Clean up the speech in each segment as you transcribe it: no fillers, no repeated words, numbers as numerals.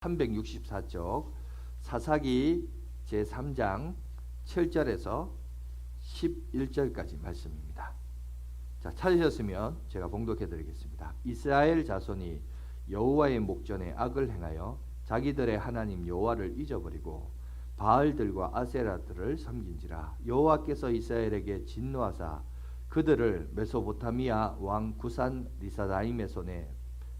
364쪽 사사기 제3장 7절에서 11절까지 말씀입니다. 자, 찾으셨으면 제가 봉독해 드리겠습니다. 이스라엘 자손이 여호와의 목전에 악을 행하여 자기들의 하나님 여호와를 잊어버리고 바알들과 아세라들을 섬긴지라. 여호와께서 이스라엘에게 진노하사 그들을 메소포타미아 왕 구산 리사다임의 손에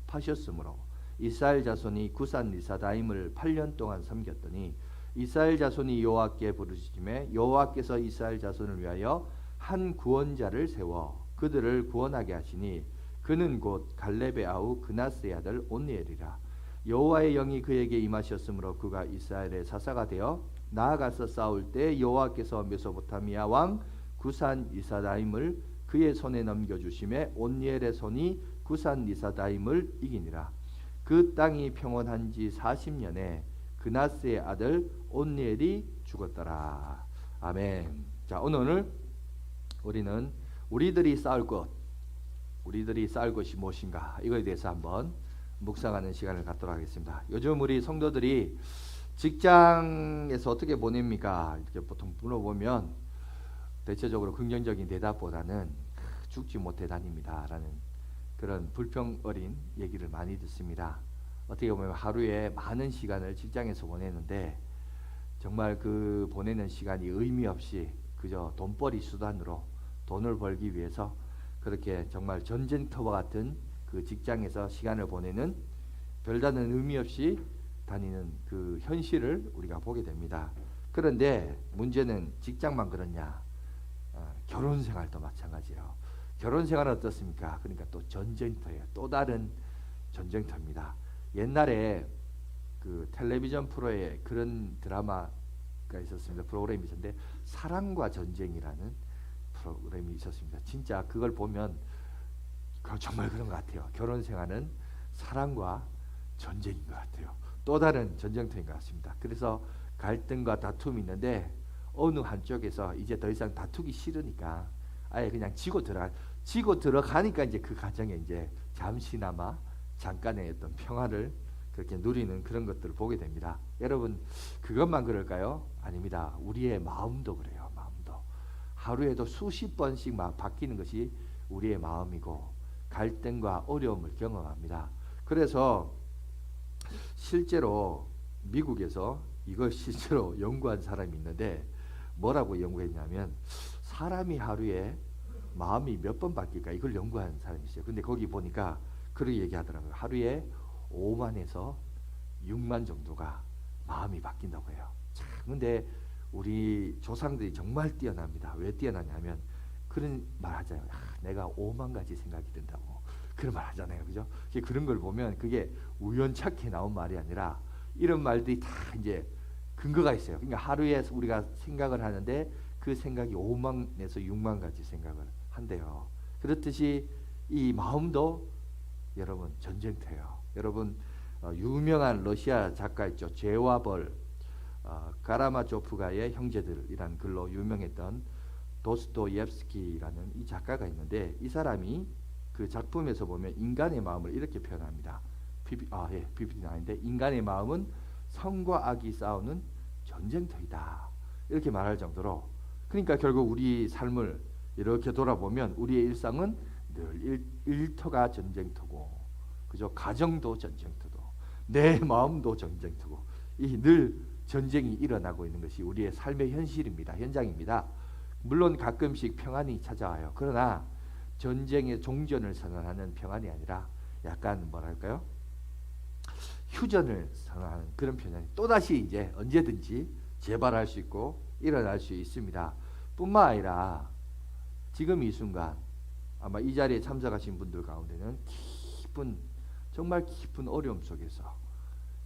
파셨으므로 이스라엘 자손이 구산 리사다임을 8년 동안 섬겼더니 이스라엘 자손이 여호와께 부르짖음에 여호와께서 이스라엘 자손을 위하여 한 구원자를 세워 그들을 구원하게 하시니 그는 곧 갈렙의 아우 그나스의 아들 온니엘이라. 여호와의 영이 그에게 임하셨으므로 그가 이스라엘의 사사가 되어 나아가서 싸울 때 여호와께서 메소포타미아 왕 구산 리사다임을 그의 손에 넘겨주심에 온니엘의 손이 구산 리사다임을 이기니라. 그 땅이 평온한 지 40년에 그나스의 아들 온니엘이 죽었더라. 아멘. 자, 오늘 우리는 우리들이 싸울 것이 무엇인가 이거에 대해서 한번 묵상하는 시간을 갖도록 하겠습니다. 요즘 우리 성도들이 직장에서 어떻게 보냅니까? 이렇게 보통 물어보면 대체적으로 긍정적인 대답보다는 죽지 못해 다닙니다라는 그런 불평 어린 얘기를 많이 듣습니다. 어떻게 보면 하루에 많은 시간을 직장에서 보내는데 정말 그 보내는 시간이 의미 없이 그저 돈벌이 수단으로 돈을 벌기 위해서 그렇게 정말 전쟁터와 같은 그 직장에서 시간을 보내는 별다른 의미 없이 다니는 그 현실을 우리가 보게 됩니다. 그런데 문제는 직장만 그렇냐? 결혼 생활도 마찬가지예요. 결혼 생활은 어떻습니까? 그러니까 또 전쟁터예요. 또 다른 전쟁터입니다. 옛날에 그 텔레비전 프로에 그런 드라마가 있었습니다. 프로그램이 있었는데 사랑과 전쟁이라는 프로그램이 있었습니다. 진짜 그걸 보면 정말 그런 것 같아요. 결혼 생활은 사랑과 전쟁인 것 같아요. 또 다른 전쟁터인 것 같습니다. 그래서 갈등과 다툼이 있는데 어느 한쪽에서 이제 더 이상 다투기 싫으니까 아예 그냥 지고 들어가니까 이제 그 가정에 이제 잠시나마 잠깐의 어떤 평화를 그렇게 누리는 그런 것들을 보게 됩니다. 여러분 그것만 그럴까요? 아닙니다. 우리의 마음도 그래요. 마음도 하루에도 수십 번씩 바뀌는 것이 우리의 마음이고 갈등과 어려움을 경험합니다. 그래서 실제로 미국에서 이걸 실제로 연구한 사람이 있는데 뭐라고 연구했냐면 사람이 하루에 마음이 몇 번 바뀔까 이걸 연구한 사람이 있어요. 근데 거기 보니까 그렇게 얘기하더라고요. 하루에 5만에서 6만 정도가 마음이 바뀐다고 해요. 참, 근데 우리 조상들이 정말 뛰어납니다. 왜 뛰어나냐면 그런 말 하잖아요. 내가 5만 가지 생각이 든다고 그런 말 하잖아요. 그죠? 그런 걸 보면 그게 우연찮게 나온 말이 아니라 이런 말들이 다 이제 근거가 있어요. 그러니까 하루에 우리가 생각을 하는데 그 생각이 5만에서 6만 가지 생각을 한대요. 그렇듯이 이 마음도 여러분 전쟁터예요. 여러분 유명한 러시아 작가 있죠. 제와벌 가라마조프가의 형제들이라는 글로 유명했던 도스토옙스키라는 이 작가가 있는데 이 사람이 그 작품에서 보면 인간의 마음을 이렇게 표현합니다. PPT 나인데 인간의 마음은 성과 악이 싸우는 전쟁터이다 이렇게 말할 정도로 그러니까 결국 우리 삶을 이렇게 돌아보면 우리의 일상은 늘 일터가 전쟁터고 그죠? 가정도 전쟁터도 내 마음도 전쟁터고 이 늘 전쟁이 일어나고 있는 것이 우리의 삶의 현실입니다. 현장입니다. 물론 가끔씩 평안이 찾아와요. 그러나 전쟁의 종전을 선언하는 평안이 아니라 약간 뭐랄까요? 휴전을 선언하는 그런 평안이 또다시 이제 언제든지 재발할 수 있고 일어날 수 있습니다. 뿐만 아니라 지금 이 순간 아마 이 자리에 참석하신 분들 가운데는 정말 깊은 어려움 속에서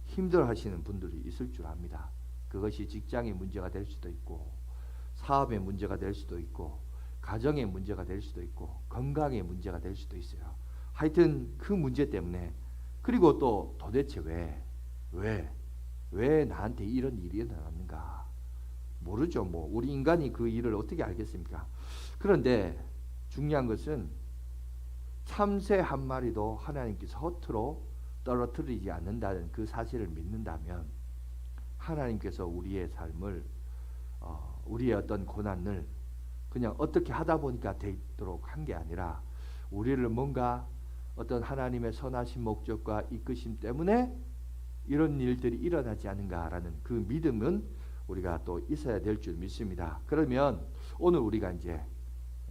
힘들어하시는 분들이 있을 줄 압니다. 그것이 직장의 문제가 될 수도 있고 사업의 문제가 될 수도 있고 가정의 문제가 될 수도 있고 건강의 문제가 될 수도 있어요. 하여튼 그 문제 때문에 그리고 또 도대체 왜 나한테 이런 일이 일어났는가 모르죠. 뭐 우리 인간이 그 일을 어떻게 알겠습니까? 그런데 중요한 것은 참새 한 마리도 하나님께서 허투루 떨어뜨리지 않는다는 그 사실을 믿는다면 하나님께서 우리의 삶을 우리의 어떤 고난을 그냥 어떻게 하다 보니까 되도록 한 게 아니라 우리를 뭔가 어떤 하나님의 선하신 목적과 이끄심 때문에 이런 일들이 일어나지 않은가라는 그 믿음은 우리가 또 있어야 될 줄 믿습니다. 그러면 오늘 우리가 이제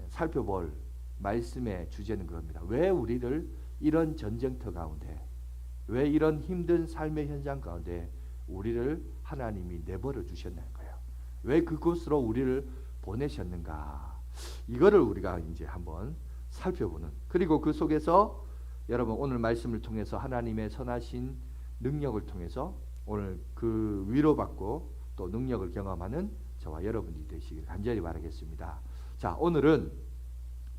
살펴볼 말씀의 주제는 그겁니다. 왜 우리를 이런 전쟁터 가운데, 왜 이런 힘든 삶의 현장 가운데 우리를 하나님이 내버려 주셨냐는 거예요. 왜 그곳으로 우리를 보내셨는가? 이거를 우리가 이제 한번 살펴보는. 그리고 그 속에서 여러분 오늘 말씀을 통해서 하나님의 선하신 능력을 통해서 오늘 그 위로받고 또 능력을 경험하는 저와 여러분이 되시길 간절히 바라겠습니다. 자, 오늘은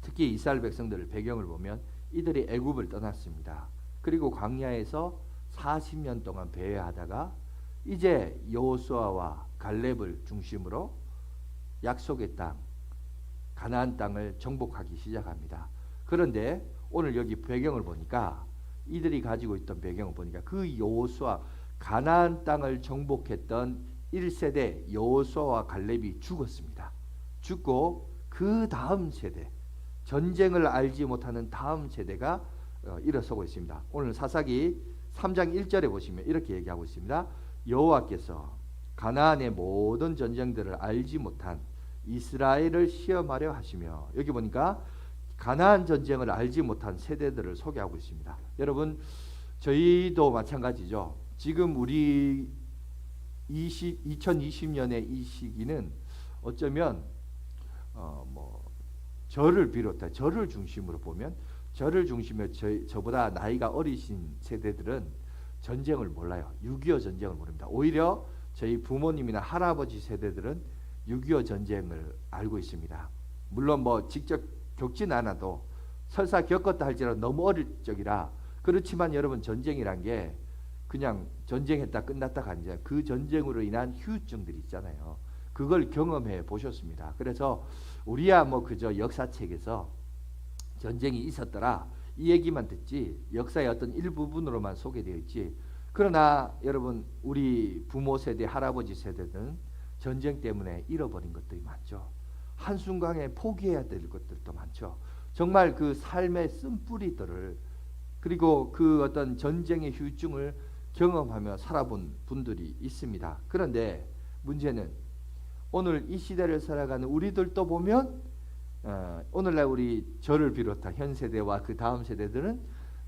특히 이스라엘 백성들의 배경을 보면 이들이 애굽을 떠났습니다. 그리고 광야에서 40년 동안 배회하다가 이제 여호수아와 갈렙을 중심으로 약속의 땅, 가나안 땅을 정복하기 시작합니다. 그런데 오늘 여기 배경을 보니까 이들이 가지고 있던 배경을 보니까 그 여호수아 가나안 땅을 정복했던 1세대 여호수아와 갈렙이 죽었습니다. 죽고 그 다음 세대, 전쟁을 알지 못하는 다음 세대가 일어서고 있습니다. 오늘 사사기 3장 1절에 보시면 이렇게 얘기하고 있습니다. 여호와께서 가나안의 모든 전쟁들을 알지 못한 이스라엘을 시험하려 하시며, 여기 보니까 가나안 전쟁을 알지 못한 세대들을 소개하고 있습니다. 여러분 저희도 마찬가지죠. 지금 우리 2020년의 이 시기는 어쩌면 저를 비롯해 저를 중심으로 보면 저를 중심으로 저보다 나이가 어리신 세대들은 전쟁을 몰라요. 6.25 전쟁을 모릅니다. 오히려 저희 부모님이나 할아버지 세대들은 6.25 전쟁을 알고 있습니다. 물론 직접 겪진 않아도 설사 겪었다 할지라도 너무 어릴 적이라. 그렇지만 여러분 전쟁이란 게 그냥 전쟁했다 끝났다가 아니라 그 전쟁으로 인한 후유증들이 있잖아요. 그걸 경험해 보셨습니다. 그래서 우리야 그저 역사책에서 전쟁이 있었더라 이 얘기만 듣지 역사의 어떤 일부분으로만 소개되어 있지. 그러나 여러분 우리 부모 세대, 할아버지 세대는 전쟁 때문에 잃어버린 것들이 많죠. 한순간에 포기해야 될 것들도 많죠. 정말 그 삶의 쓴뿌리들을, 그리고 그 어떤 전쟁의 후유증을 경험하며 살아본 분들이 있습니다. 그런데 문제는 오늘 이 시대를 살아가는 우리들도 보면 오늘날 우리 저를 비롯한 현 세대와 그 다음 세대들은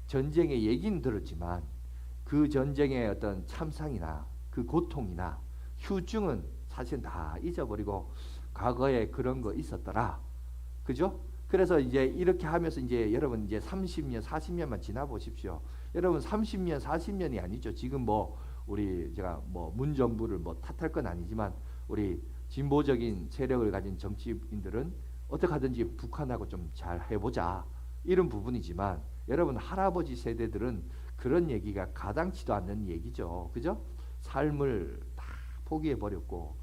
전쟁의 얘기는 들었지만 그 전쟁의 어떤 참상이나 그 고통이나 후유증은 사실 다 잊어버리고 과거에 그런 거 있었더라. 그죠? 그래서 이제 이렇게 하면서 이제 여러분 이제 30년, 40년만 지나 보십시오. 여러분 30년, 40년이 아니죠. 지금 우리 제가 문정부를 탓할 건 아니지만 우리 진보적인 세력을 가진 정치인들은 어떻게 하든지 북한하고 좀 잘 해보자 이런 부분이지만 여러분 할아버지 세대들은 그런 얘기가 가당치도 않는 얘기죠. 그죠? 삶을 다 포기해 버렸고,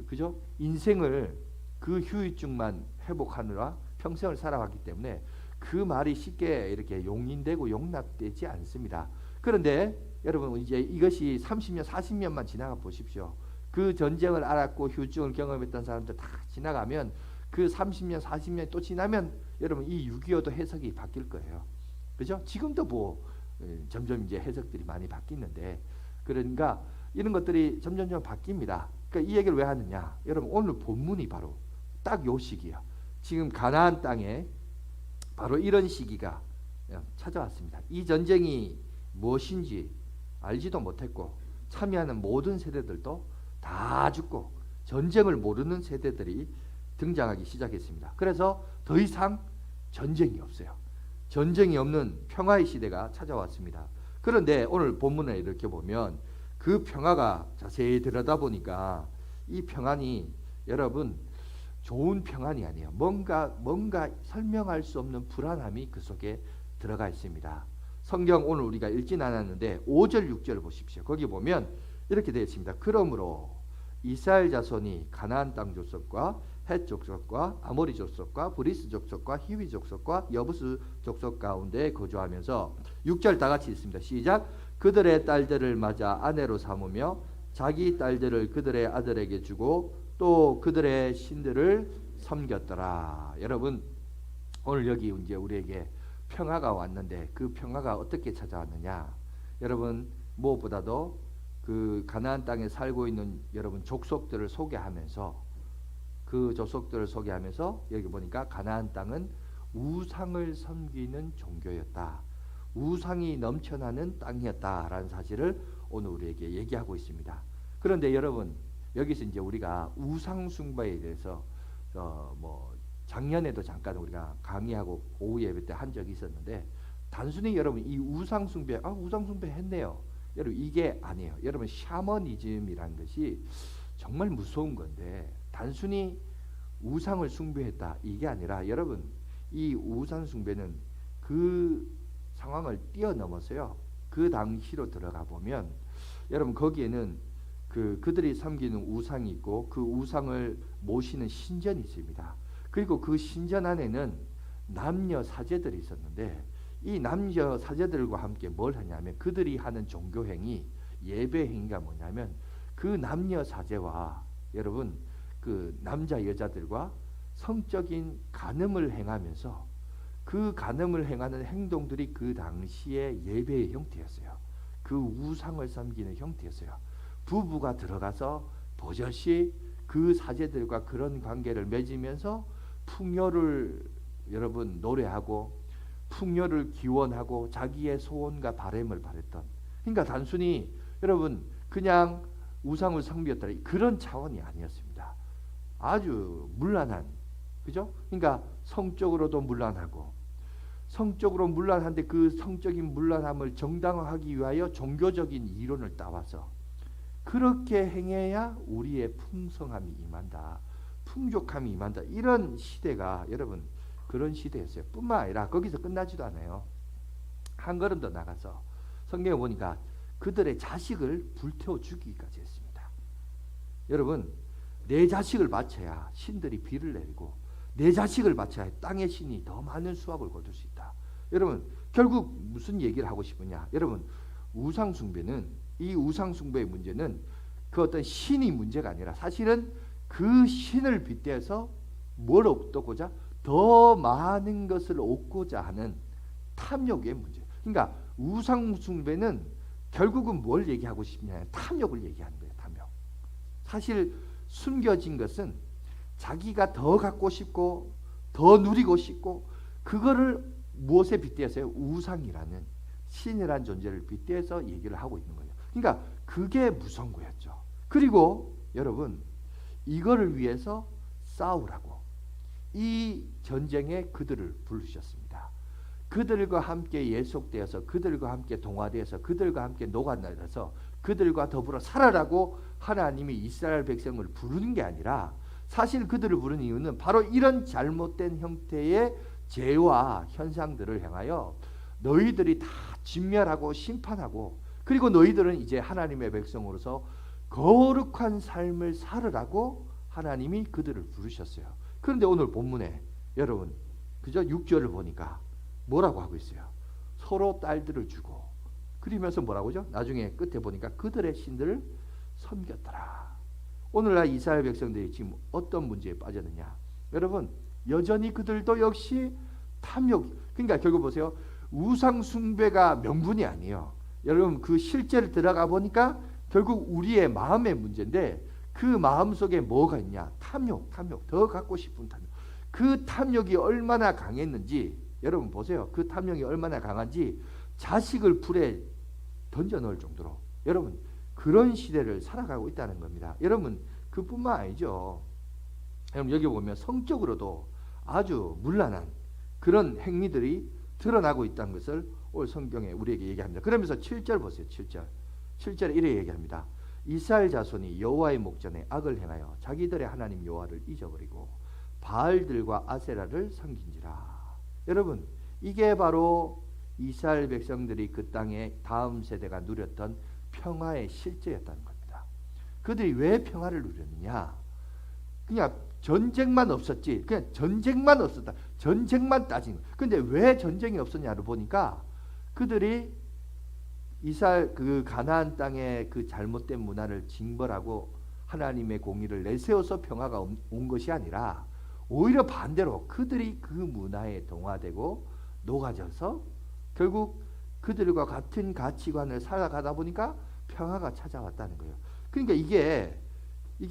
그죠? 인생을 그 후유증만 회복하느라 평생을 살아왔기 때문에 그 말이 쉽게 이렇게 용인되고 용납되지 않습니다. 그런데 여러분 이제 이것이 30년, 40년만 지나가 보십시오. 그 전쟁을 알았고 후유증을 경험했던 사람들 다 지나가면 그 30년, 40년이 또 지나면 여러분 이 6.25도 해석이 바뀔 거예요. 그죠? 지금도 점점 이제 해석들이 많이 바뀌는데, 그러니까 이런 것들이 점점 바뀝니다. 그러니까 이 얘기를 왜 하느냐? 여러분 오늘 본문이 바로 딱 요 시기야. 지금 가나안 땅에 바로 이런 시기가 찾아왔습니다. 이 전쟁이 무엇인지 알지도 못했고 참여하는 모든 세대들도 다 죽고 전쟁을 모르는 세대들이 등장하기 시작했습니다. 그래서 더 이상 전쟁이 없어요. 전쟁이 없는 평화의 시대가 찾아왔습니다. 그런데 오늘 본문에 이렇게 보면 그 평화가 자세히 들여다보니까 이 평안이 여러분 좋은 평안이 아니에요. 뭔가 설명할 수 없는 불안함이 그 속에 들어가 있습니다. 성경 오늘 우리가 읽진 않았는데 5절 6절 보십시오. 거기 보면 이렇게 되어 있습니다. 그러므로 이스라엘 자손이 가나안 땅 족속과 헷 족속과 아모리 족속과 브리스 족속과 히위 족속과 여부스 족속 가운데 거주하면서 6절 다 같이 있습니다. 시작. 그들의 딸들을 맞아 아내로 삼으며 자기 딸들을 그들의 아들에게 주고 또 그들의 신들을 섬겼더라. 여러분, 오늘 여기 이제 우리에게 평화가 왔는데 그 평화가 어떻게 찾아왔느냐? 여러분, 무엇보다도 그 가나안 땅에 살고 있는 여러분 족속들을 소개하면서 그 족속들을 소개하면서 여기 보니까 가나안 땅은 우상을 섬기는 종교였다. 우상이 넘쳐나는 땅이었다라는 사실을 오늘 우리에게 얘기하고 있습니다. 그런데 여러분, 여기서 이제 우리가 우상 숭배에 대해서 뭐 작년에도 잠깐 우리가 강의하고 오후 예배 때 한 적이 있었는데, 단순히 여러분 이 우상 숭배, 우상 숭배 했네요. 여러분 이게 아니에요. 여러분 샤머니즘이라는 것이 정말 무서운 건데, 단순히 우상을 숭배했다 이게 아니라 여러분 이 우상 숭배는 그 상황을 뛰어넘어서요. 그 당시로 들어가 보면 여러분 거기에는 그들이 섬기는 우상이 있고 그 우상을 모시는 신전이 있습니다. 그리고 그 신전 안에는 남녀 사제들이 있었는데 이 남녀 사제들과 함께 뭘 하냐면 그들이 하는 종교 행위, 예배 행위가 뭐냐면 그 남녀 사제와 여러분 그 남자 여자들과 성적인 간음을 행하면서 그 간음을 행하는 행동들이 그 당시의 예배의 형태였어요. 그 우상을 섬기는 형태였어요. 부부가 들어가서 버젓이 그 사제들과 그런 관계를 맺으면서 풍요를 여러분 노래하고 풍요를 기원하고 자기의 소원과 바람을 바랬던, 그러니까 단순히 여러분 그냥 우상을 섬겼다 그런 차원이 아니었습니다. 아주 문란한, 그죠? 그러니까 성적으로도 문란하고, 성적으로 문란한데 그 성적인 문란함을 정당화하기 위하여 종교적인 이론을 따와서 그렇게 행해야 우리의 풍성함이 임한다, 풍족함이 임한다, 이런 시대가 여러분 그런 시대였어요. 뿐만 아니라 거기서 끝나지도 않아요. 한 걸음 더 나가서 성경에 보니까 그들의 자식을 불태워 죽이기까지 했습니다. 여러분, 내 자식을 바쳐야 신들이 비를 내리고 내 자식을 바쳐야 땅의 신이 더 많은 수확을 거둘 수 있다. 여러분, 결국 무슨 얘기를 하고 싶으냐? 여러분, 우상숭배는, 이 우상숭배의 문제는 그 어떤 신이 문제가 아니라 사실은 그 신을 빗대서 뭘 얻고자, 더 많은 것을 얻고자 하는 탐욕의 문제. 그러니까 우상숭배는 결국은 뭘 얘기하고 싶냐? 탐욕을 얘기하는 거예요. 탐욕. 사실 숨겨진 것은 자기가 더 갖고 싶고 더 누리고 싶고, 그거를 무엇에 빗대서요? 우상이라는 신이라는 존재를 빗대서 얘기를 하고 있는 거예요. 그러니까 그게 무서운 거였죠. 그리고 여러분, 이거를 위해서 싸우라고 이 전쟁에 그들을 부르셨습니다. 그들과 함께 예속되어서 그들과 함께 동화되어서 그들과 함께 녹아내려서 그들과 더불어 살아라고 하나님이 이스라엘 백성을 부르는 게 아니라, 사실 그들을 부르는 이유는 바로 이런 잘못된 형태의 죄와 현상들을 향하여 너희들이 다 진멸하고 심판하고, 그리고 너희들은 이제 하나님의 백성으로서 거룩한 삶을 살으라고 하나님이 그들을 부르셨어요. 그런데 오늘 본문에 여러분 그저 6절을 보니까 뭐라고 하고 있어요? 서로 딸들을 주고, 그러면서 뭐라고 하죠? 나중에 끝에 보니까 그들의 신들을 섬겼더라. 오늘날 이스라엘 백성들이 지금 어떤 문제에 빠졌느냐? 여러분, 여전히 그들도 역시 탐욕, 그러니까 결국 보세요. 우상 숭배가 명분이 아니에요. 여러분, 그 실제를 들어가 보니까 결국 우리의 마음의 문제인데, 그 마음 속에 뭐가 있냐? 탐욕, 더 갖고 싶은 탐욕. 그 탐욕이 얼마나 강했는지 여러분 보세요. 그 탐욕이 얼마나 강한지 자식을 불에 던져 넣을 정도로 여러분 그런 시대를 살아가고 있다는 겁니다. 여러분, 그뿐만 아니죠. 여러분, 여기 보면 성적으로도 아주 문란한 그런 행위들이 드러나고 있다는 것을 오늘 성경에 우리에게 얘기합니다. 그러면서 7절 보세요. 7절에 이렇게 얘기합니다. 이스라엘 자손이 여호와의 목전에 악을 행하여 자기들의 하나님 여호와를 잊어버리고 바알들과 아세라를 섬긴지라. 여러분, 이게 바로 이스라엘 백성들이 그 땅에 다음 세대가 누렸던 평화의 실제였다는 겁니다. 그들이 왜 평화를 누렸느냐? 그냥 전쟁만 없었지. 그냥 전쟁만 없었다. 전쟁만 따진 거예요. 근데 왜 전쟁이 없었냐를 보니까 그들이 이스라엘 그 가나안 땅의 그 잘못된 문화를 징벌하고 하나님의 공의를 내세워서 평화가 온 것이 아니라 오히려 반대로 그들이 그 문화에 동화되고 녹아져서 결국 그들과 같은 가치관을 살아가다 보니까 평화가 찾아왔다는 거예요. 그러니까 이게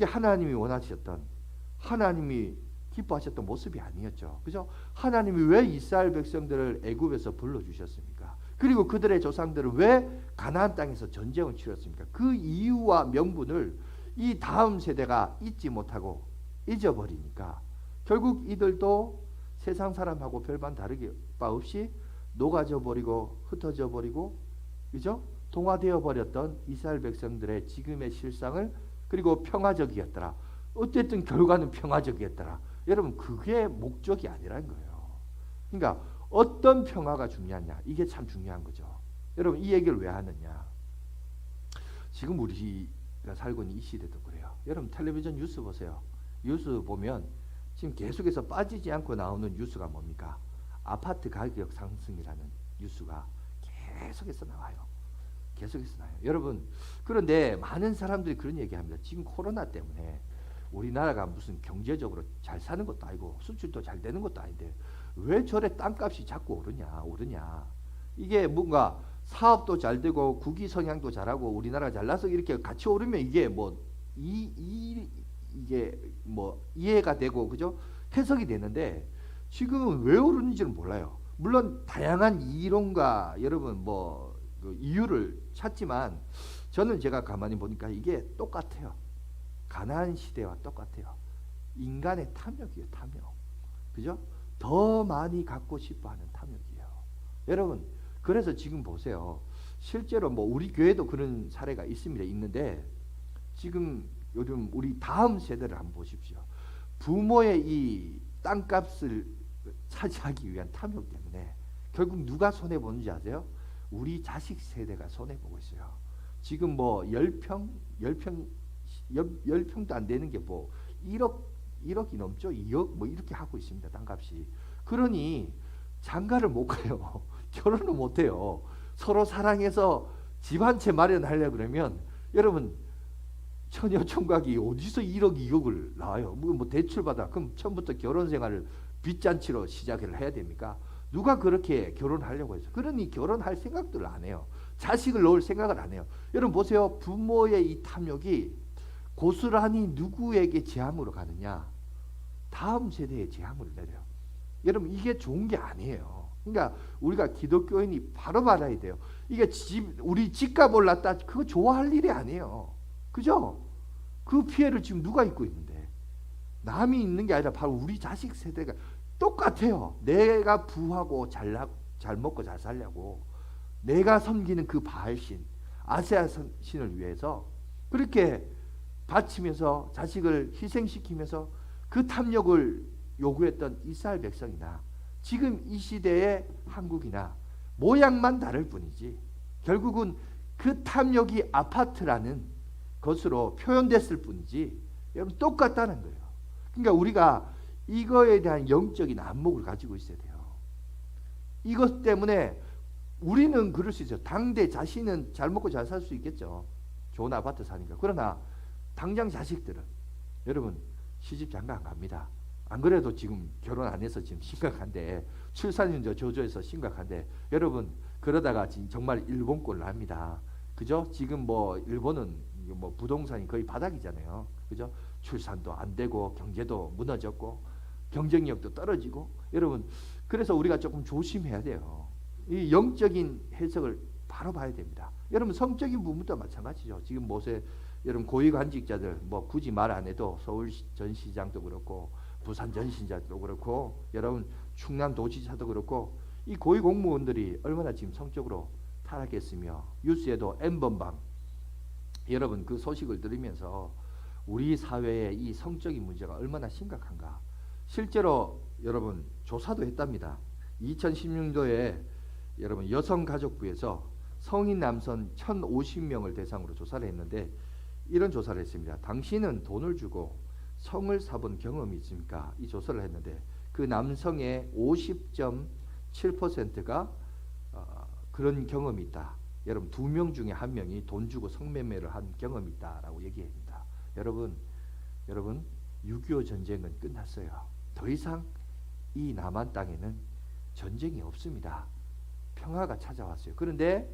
하나님이 원하셨던, 하나님이 기뻐하셨던 모습이 아니었죠. 그죠? 하나님이 왜 이스라엘 백성들을 애굽에서 불러주셨습니까? 그리고 그들의 조상들은 왜 가나안 땅에서 전쟁을 치렀습니까? 그 이유와 명분을 이 다음 세대가 잊지 못하고 잊어버리니까 결국 이들도 세상 사람하고 별반 다르게 바 없이 녹아져 버리고 흩어져 버리고, 그죠? 동화되어 버렸던 이스라엘 백성들의 지금의 실상을, 그리고 평화적이었더라. 어쨌든 결과는 평화적이었더라. 여러분, 그게 목적이 아니라는 거예요. 그러니까 어떤 평화가 중요하냐, 이게 참 중요한 거죠. 여러분, 이 얘기를 왜 하느냐, 지금 우리가 살고 있는 이 시대도 그래요. 여러분, 텔레비전 뉴스 보세요. 뉴스 보면 지금 계속해서 빠지지 않고 나오는 뉴스가 뭡니까? 아파트 가격 상승이라는 뉴스가 계속해서 나와요. 계속해서 나와요. 여러분, 그런데 많은 사람들이 그런 얘기합니다. 지금 코로나 때문에 우리나라가 무슨 경제적으로 잘 사는 것도 아니고 수출도 잘 되는 것도 아닌데 왜 저래 땅값이 자꾸 오르냐. 이게 뭔가 사업도 잘 되고 국위 성향도 잘하고 우리나라가 잘나서 이렇게 같이 오르면 이게 뭐 이게 뭐 이해가 되고, 그죠? 해석이 되는데 지금은 왜 오르는지는 몰라요. 물론 다양한 이론과 여러분 그 이유를 찾지만 저는 제가 가만히 보니까 이게 똑같아요. 가나안 시대와 똑같아요. 인간의 탐욕이에요. 탐욕. 그죠? 더 많이 갖고 싶어하는 탐욕이에요. 여러분, 그래서 지금 보세요. 실제로 우리 교회도 그런 사례가 있는데 지금 요즘 우리 다음 세대를 한번 보십시오. 부모의 이 땅값을 차지하기 위한 탐욕 때문에 결국 누가 손해 보는지 아세요? 우리 자식 세대가 손해 보고 있어요. 지금 10평도 안 되는 게 1억이 넘죠. 2억 이렇게 하고 있습니다. 땅값이. 그러니 장가를 못 가요. 결혼을 못 해요. 서로 사랑해서 집 한 채 마련하려고 그러면 여러분, 처녀 총각이 어디서 1억 2억을 나와요? 대출 받아. 그럼 처음부터 결혼 생활을 빚잔치로 시작을 해야 됩니까? 누가 그렇게 결혼하려고 해서. 그러니 결혼할 생각들을 안 해요. 자식을 낳을 생각을 안 해요. 여러분 보세요. 부모의 이 탐욕이 고스란히 누구에게 재앙으로 가느냐? 다음 세대에 재앙을 내려요. 여러분, 이게 좋은 게 아니에요. 그러니까 우리가 기독교인이 바로 알아야 돼요. 이게 우리 집값 올랐다, 그거 좋아할 일이 아니에요. 그죠? 그 피해를 지금 누가 입고 있는데? 남이 있는 게 아니라 바로 우리 자식 세대가 똑같아요. 내가 부하고 잘 먹고 잘 살려고 내가 섬기는 그 바알신, 아세아 신을 위해서 그렇게 바치면서 자식을 희생시키면서 그 탐욕을 요구했던 이스라엘 백성이나 지금 이 시대의 한국이나 모양만 다를 뿐이지 결국은 그 탐욕이 아파트라는 것으로 표현됐을 뿐이지 여러분 똑같다는 거예요. 그러니까 우리가 이거에 대한 영적인 안목을 가지고 있어야 돼요. 이것 때문에 우리는 그럴 수 있어요. 당대 자신은 잘 먹고 잘 살 수 있겠죠. 좋은 아파트 사니까. 그러나 당장 자식들은 여러분 시집 장가 안 갑니다. 안 그래도 지금 결혼 안 해서 지금 심각한데, 출산율도 저조해서 심각한데, 여러분 그러다가 지금 정말 일본꼴 납니다. 그죠? 지금 일본은 부동산이 거의 바닥이잖아요. 그죠? 출산도 안 되고 경제도 무너졌고 경쟁력도 떨어지고. 여러분, 그래서 우리가 조금 조심해야 돼요. 이 영적인 해석을 바로 봐야 됩니다. 여러분, 성적인 부분도 마찬가지죠. 지금 여러분 고위관직자들 굳이 말 안 해도 서울 전시장도 그렇고 부산 전시장도 그렇고 여러분 충남 도지사도 그렇고 이 고위 공무원들이 얼마나 지금 성적으로 타락했으며, 뉴스에도 N번방 여러분 그 소식을 들으면서 우리 사회의 이 성적인 문제가 얼마나 심각한가. 실제로 여러분 조사도 했답니다. 2016년도에 여러분 여성가족부에서 성인 남성 1,050명을 대상으로 조사를 했는데 이런 조사를 했습니다. 당신은 돈을 주고 성을 사본 경험이 있습니까? 이 조사를 했는데 그 남성의 50.7%가 그런 경험이 있다. 여러분 2명 중에 1명이 돈 주고 성매매를 한 경험이 있다라고 얘기합니다. 여러분 6.25 전쟁은 끝났어요. 더 이상 이 남한 땅에는 전쟁이 없습니다. 평화가 찾아왔어요. 그런데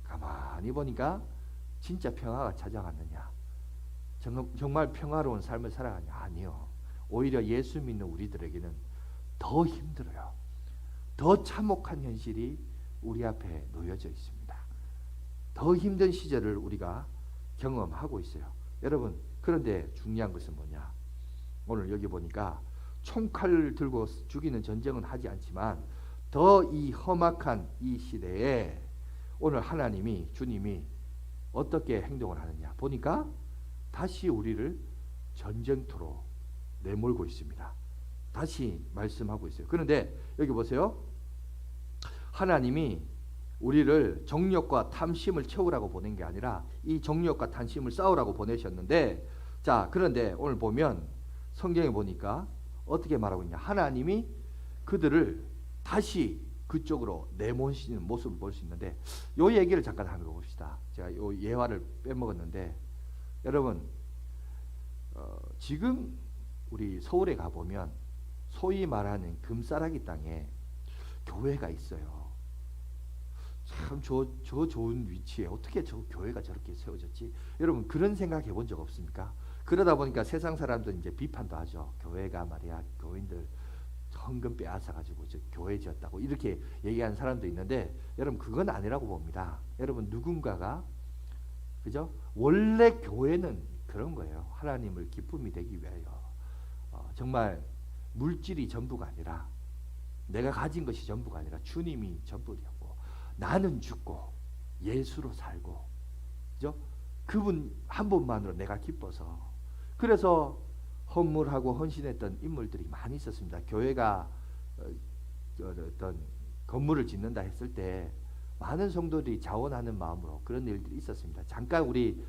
가만히 보니까 진짜 평화가 찾아왔느냐? 정말 평화로운 삶을 살아가냐? 아니요. 오히려 예수 믿는 우리들에게는 더 힘들어요. 더 참혹한 현실이 우리 앞에 놓여져 있습니다. 더 힘든 시절을 우리가 경험하고 있어요. 여러분, 그런데 중요한 것은 뭐냐? 오늘 여기 보니까 총칼을 들고 죽이는 전쟁은 하지 않지만 더 이 험악한 이 시대에 오늘 하나님이, 주님이 어떻게 행동을 하느냐 보니까 다시 우리를 전쟁터로 내몰고 있습니다. 다시 말씀하고 있어요. 그런데 여기 보세요. 하나님이 우리를 정욕과 탐심을 채우라고 보낸 게 아니라 이 정욕과 탐심을 싸우라고 보내셨는데, 자, 그런데 오늘 보면 성경에 보니까 어떻게 말하고 있냐? 하나님이 그들을 다시 그쪽으로 내모시는 모습을 볼 수 있는데, 요 얘기를 잠깐 한번 봅시다. 제가 요 예화를 빼먹었는데, 여러분 지금 우리 서울에 가보면 소위 말하는 금싸라기 땅에 교회가 있어요. 참 저 좋은 위치에 어떻게 저 교회가 저렇게 세워졌지? 여러분 그런 생각 해본 적 없습니까? 그러다 보니까 세상 사람들 이제 비판도 하죠. 교회가 말이야, 교인들 헌금 빼앗아 가지고 저 교회 지었다고 이렇게 얘기하는 사람도 있는데, 여러분 그건 아니라고 봅니다. 여러분 누군가가, 그죠? 원래 교회는 그런 거예요. 하나님을 기쁨이 되기 위하여 정말 물질이 전부가 아니라, 내가 가진 것이 전부가 아니라 주님이 전부라고, 나는 죽고 예수로 살고, 그죠? 그분 한 분만으로 내가 기뻐서, 그래서 헌물하고 헌신했던 인물들이 많이 있었습니다. 교회가 어떤 건물을 짓는다 했을 때 많은 성도들이 자원하는 마음으로 그런 일들이 있었습니다. 잠깐 우리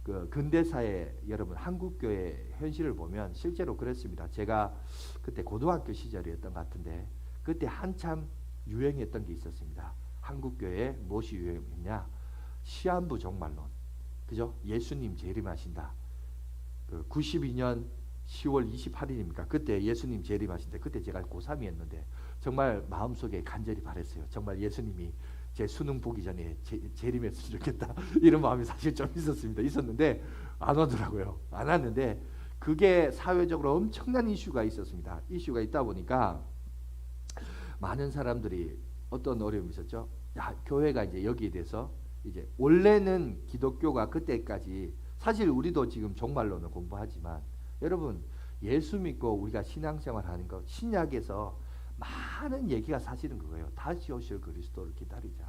그 근대사의 여러분 한국교회 현실을 보면 실제로 그랬습니다. 제가 그때 고등학교 시절이었던 것 같은데, 그때 한참 유행했던 게 있었습니다. 한국교회에 무엇이 유행했냐? 시한부 종말론, 그죠? 예수님 재림하신다. 그 92년 10월 28일입니까? 그때 예수님 재림하신데, 그때 제가 고3이었는데 정말 마음속에 간절히 바랬어요. 정말 예수님이 제 수능 보기 전에 재림했으면 좋겠다. 이런 마음이 사실 좀 있었는데 안 오더라고요. 안 왔는데 그게 사회적으로 엄청난 이슈가 있었습니다. 이슈가 있다 보니까 많은 사람들이 어떤 어려움이 있었죠. 야, 교회가 이제 여기에 대해서 이제 원래는 기독교가 그때까지, 사실 우리도 지금 종말론을 공부하지만 여러분 예수 믿고 우리가 신앙생활 하는 거, 신약에서 많은 얘기가 사실은 그거예요. 다시 오실 그리스도를 기다리자.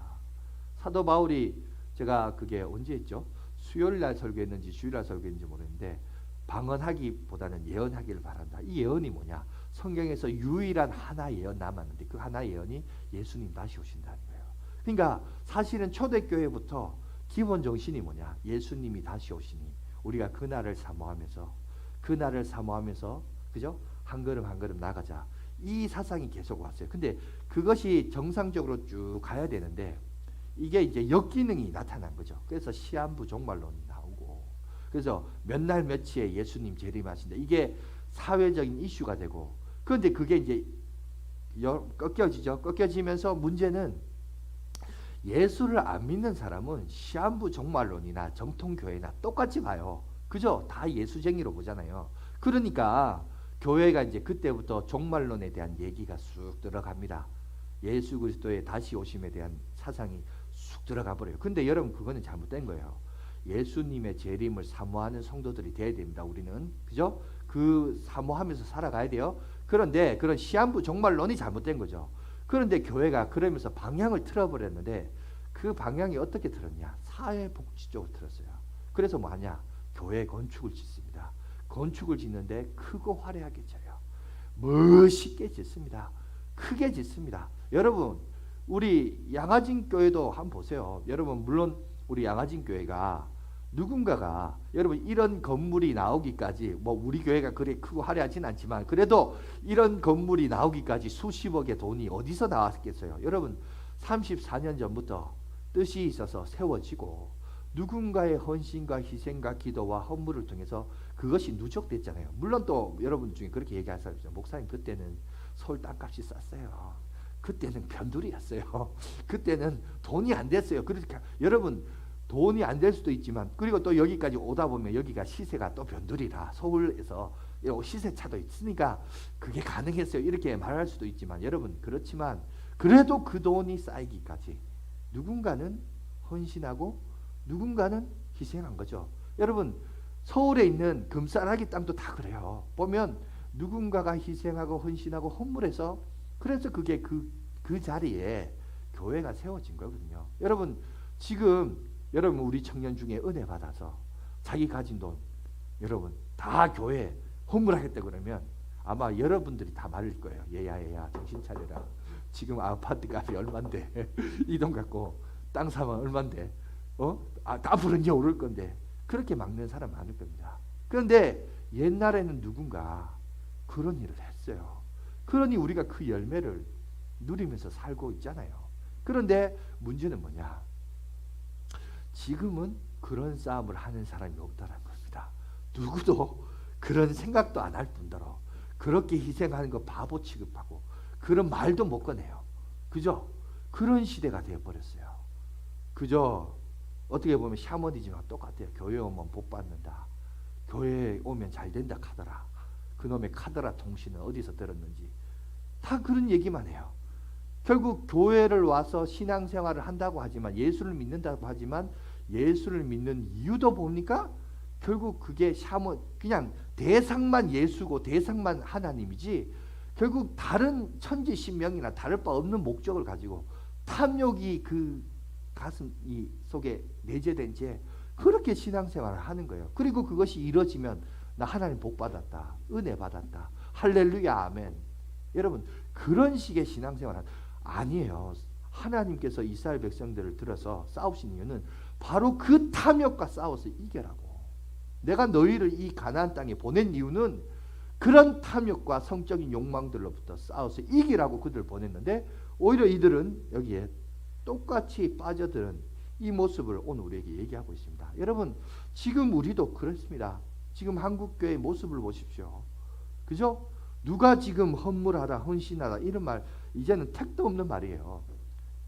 사도 바울이, 제가 그게 언제 했죠? 수요일날 설교했는지 주일날 설교했는지 모르겠는데, 방언하기보다는 예언하기를 바란다. 이 예언이 뭐냐? 성경에서 유일한 하나 예언 남았는데 그 하나 예언이 예수님 다시 오신다는 거예요. 그러니까 사실은 초대교회부터 기본 정신이 뭐냐? 예수님이 다시 오시니 우리가 그날을 사모하면서 그죠? 한 걸음 한 걸음 나가자. 이 사상이 계속 왔어요. 근데 그것이 정상적으로 쭉 가야 되는데 이게 이제 역기능이 나타난 거죠. 그래서 시한부 종말론이 나오고, 그래서 몇 날 며칠에 예수님 재림하신다. 이게 사회적인 이슈가 되고, 그런데 그게 이제 꺾여지죠. 꺾여지면서 문제는 예수를 안 믿는 사람은 시한부 종말론이나 정통교회나 똑같이 봐요. 그죠? 다 예수쟁이로 보잖아요. 그러니까 교회가 이제 그때부터 종말론에 대한 얘기가 쑥 들어갑니다. 예수 그리스도의 다시 오심에 대한 사상이 쑥 들어가 버려요. 근데 여러분 그거는 잘못된 거예요. 예수님의 재림을 사모하는 성도들이 돼야 됩니다. 우리는, 그죠? 그 사모하면서 살아가야 돼요. 그런데 그런 시한부 종말론이 잘못된 거죠. 그런데 교회가 그러면서 방향을 틀어버렸는데, 그 방향이 어떻게 틀었냐? 사회복지 쪽으로 틀었어요. 그래서 뭐 하냐? 교회 건축을 짓습니다. 건축을 짓는데 크고 화려하게 쳐요. 멋있게 짓습니다. 크게 짓습니다. 여러분 우리 양화진 교회도 한번 보세요. 여러분 물론 우리 양화진 교회가 누군가가 여러분 이런 건물이 나오기까지 뭐 우리 교회가 그래 크고 화려하진 않지만 그래도 이런 건물이 나오기까지 수십억의 돈이 어디서 나왔겠어요? 여러분 34년 전부터 뜻이 있어서 세워지고 누군가의 헌신과 희생과 기도와 헌물을 통해서 그것이 누적됐잖아요. 물론 또 여러분 중에 그렇게 얘기할 사람 있죠. 목사님 그때는 서울 땅값이 쌌어요. 그때는 변두리였어요. 그때는 돈이 안 됐어요. 그러니까 여러분 돈이 안 될 수도 있지만 그리고 또 여기까지 오다 보면 여기가 시세가 또 변두리라 서울에서 시세차도 있으니까 그게 가능했어요. 이렇게 말할 수도 있지만 여러분 그렇지만 그래도 그 돈이 쌓이기까지 누군가는 헌신하고 누군가는 희생한 거죠. 여러분 서울에 있는 금싸라기 땅도 다 그래요. 보면 누군가가 희생하고 헌신하고 헌물해서 그래서 그게 그 자리에 교회가 세워진 거거든요. 여러분 지금 여러분 우리 청년 중에 은혜 받아서 자기 가진 돈 여러분 다 교회에 헌물하겠다 그러면 아마 여러분들이 다 말릴 거예요. 얘야 정신 차려라. 지금 아파트 값이 얼만데 이 돈 갖고 땅 사면 얼만데 앞으로는 이제 오를 건데 그렇게 막는 사람 많을 겁니다. 그런데 옛날에는 누군가 그런 일을 했어요. 그러니 우리가 그 열매를 누리면서 살고 있잖아요. 그런데 문제는 뭐냐? 지금은 그런 싸움을 하는 사람이 없다는 겁니다. 누구도 그런 생각도 안 할 뿐더러 그렇게 희생하는 거 바보 취급하고 그런 말도 못 꺼내요. 그죠? 그런 시대가 되어버렸어요. 그죠? 어떻게 보면 샤머니즘과 똑같아요. 교회 오면 복 받는다. 교회에 오면 잘 된다 카더라. 그놈의 카더라 통신은 어디서 들었는지 다 그런 얘기만 해요. 결국 교회를 와서 신앙생활을 한다고 하지만 예수를 믿는다고 하지만 예수를 믿는 이유도 뭡니까? 결국 그게 그냥 대상만 예수고 대상만 하나님이지 결국 다른 천지신명이나 다를 바 없는 목적을 가지고 탐욕이 그 가슴 속에 내재된 채 그렇게 신앙생활을 하는 거예요. 그리고 그것이 이루어지면 나 하나님 복 받았다. 은혜 받았다. 할렐루야 아멘. 여러분 그런 식의 신앙생활은 아니에요. 하나님께서 이스라엘 백성들을 들어서 싸우신 이유는 바로 그 탐욕과 싸워서 이겨라고. 내가 너희를 이 가나안 땅에 보낸 이유는 그런 탐욕과 성적인 욕망들로부터 싸워서 이기라고 그들을 보냈는데 오히려 이들은 여기에 똑같이 빠져드는 이 모습을 오늘 우리에게 얘기하고 있습니다. 여러분 지금 우리도 그렇습니다. 지금 한국교회의 모습을 보십시오. 그죠? 누가 지금 헌물하라 헌신하라 이런 말 이제는 택도 없는 말이에요.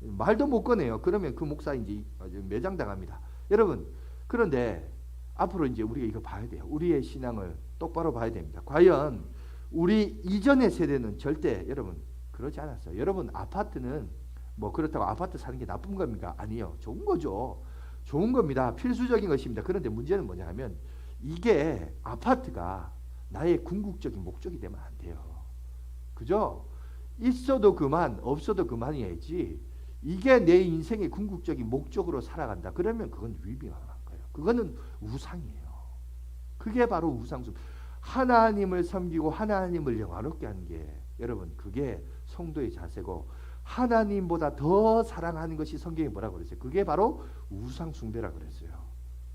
말도 못 꺼내요. 그러면 그 목사인지 매장당합니다. 여러분 그런데 앞으로 이제 우리가 이거 봐야 돼요. 우리의 신앙을 똑바로 봐야 됩니다. 과연 우리 이전의 세대는 절대 여러분 그러지 않았어요. 여러분 아파트는 뭐 그렇다고 아파트 사는 게 나쁜 겁니까? 아니요. 좋은 거죠. 좋은 겁니다. 필수적인 것입니다. 그런데 문제는 뭐냐 하면 이게 아파트가 나의 궁극적인 목적이 되면 안 돼요. 그죠? 있어도 그만 없어도 그만이야지 이게 내 인생의 궁극적인 목적으로 살아간다. 그러면 그건 위험한 거예요. 그거는 우상이에요. 그게 바로 우상숭. 하나님을 섬기고 하나님을 영화롭게 하는 게 여러분 그게 성도의 자세고 하나님보다 더 사랑하는 것이 성경에 뭐라고 그랬어요? 그게 바로 우상숭배라고 그랬어요.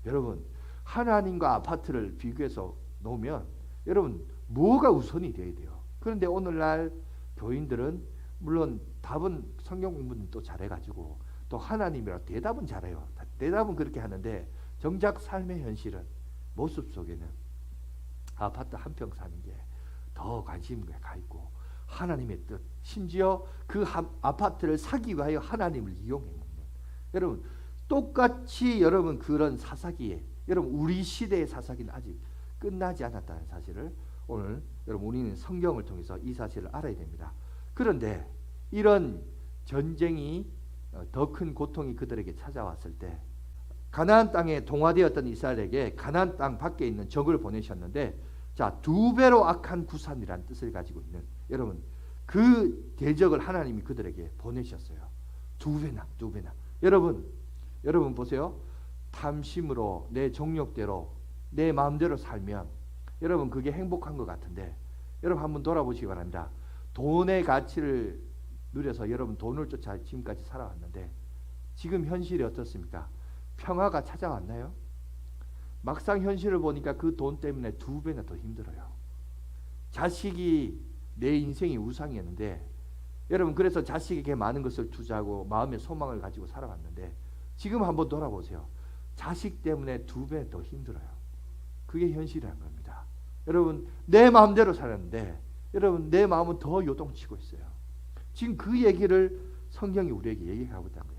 여러분 하나님과 아파트를 비교해서 놓으면 여러분 뭐가 우선이 돼야 돼요. 그런데 오늘날 교인들은 물론 답은 성경 공부는 또 잘해가지고 또 하나님이라 대답은 잘해요. 대답은 그렇게 하는데 정작 삶의 현실은 모습 속에는 아파트 한 평 사는 게 더 관심이 가 있고 하나님의 뜻 심지어 그 아파트를 사기 위하여 하나님을 이용해 먹는 여러분 똑같이 여러분 그런 사사기에 여러분 우리 시대의 사사기는 아직 끝나지 않았다는 사실을 오늘 여러분 우리는 성경을 통해서 이 사실을 알아야 됩니다. 그런데 이런 전쟁이 더 큰 고통이 그들에게 찾아왔을 때 가나안 땅에 동화되었던 이스라엘에게 가나안 땅 밖에 있는 적을 보내셨는데 자, 두 배로 악한 구산이라는 뜻을 가지고 있는 여러분 그 대적을 하나님이 그들에게 보내셨어요. 두 배나. 여러분 보세요. 탐심으로 내 정욕대로 내 마음대로 살면 여러분 그게 행복한 것 같은데 여러분 한번 돌아보시기 바랍니다. 돈의 가치를 누려서 여러분 돈을 쫓아 지금까지 살아왔는데 지금 현실이 어떻습니까? 평화가 찾아왔나요? 막상 현실을 보니까 그 돈 때문에 2배나 더 힘들어요. 자식이 내 인생의 우상이었는데, 여러분 그래서 자식에게 많은 것을 투자하고 마음의 소망을 가지고 살아왔는데, 지금 한번 돌아보세요. 자식 때문에 2배 더 힘들어요. 그게 현실이라는 겁니다. 여러분 내 마음대로 살았는데, 여러분 내 마음은 더 요동치고 있어요. 지금 그 얘기를 성경이 우리에게 얘기하고 있다는 거예요.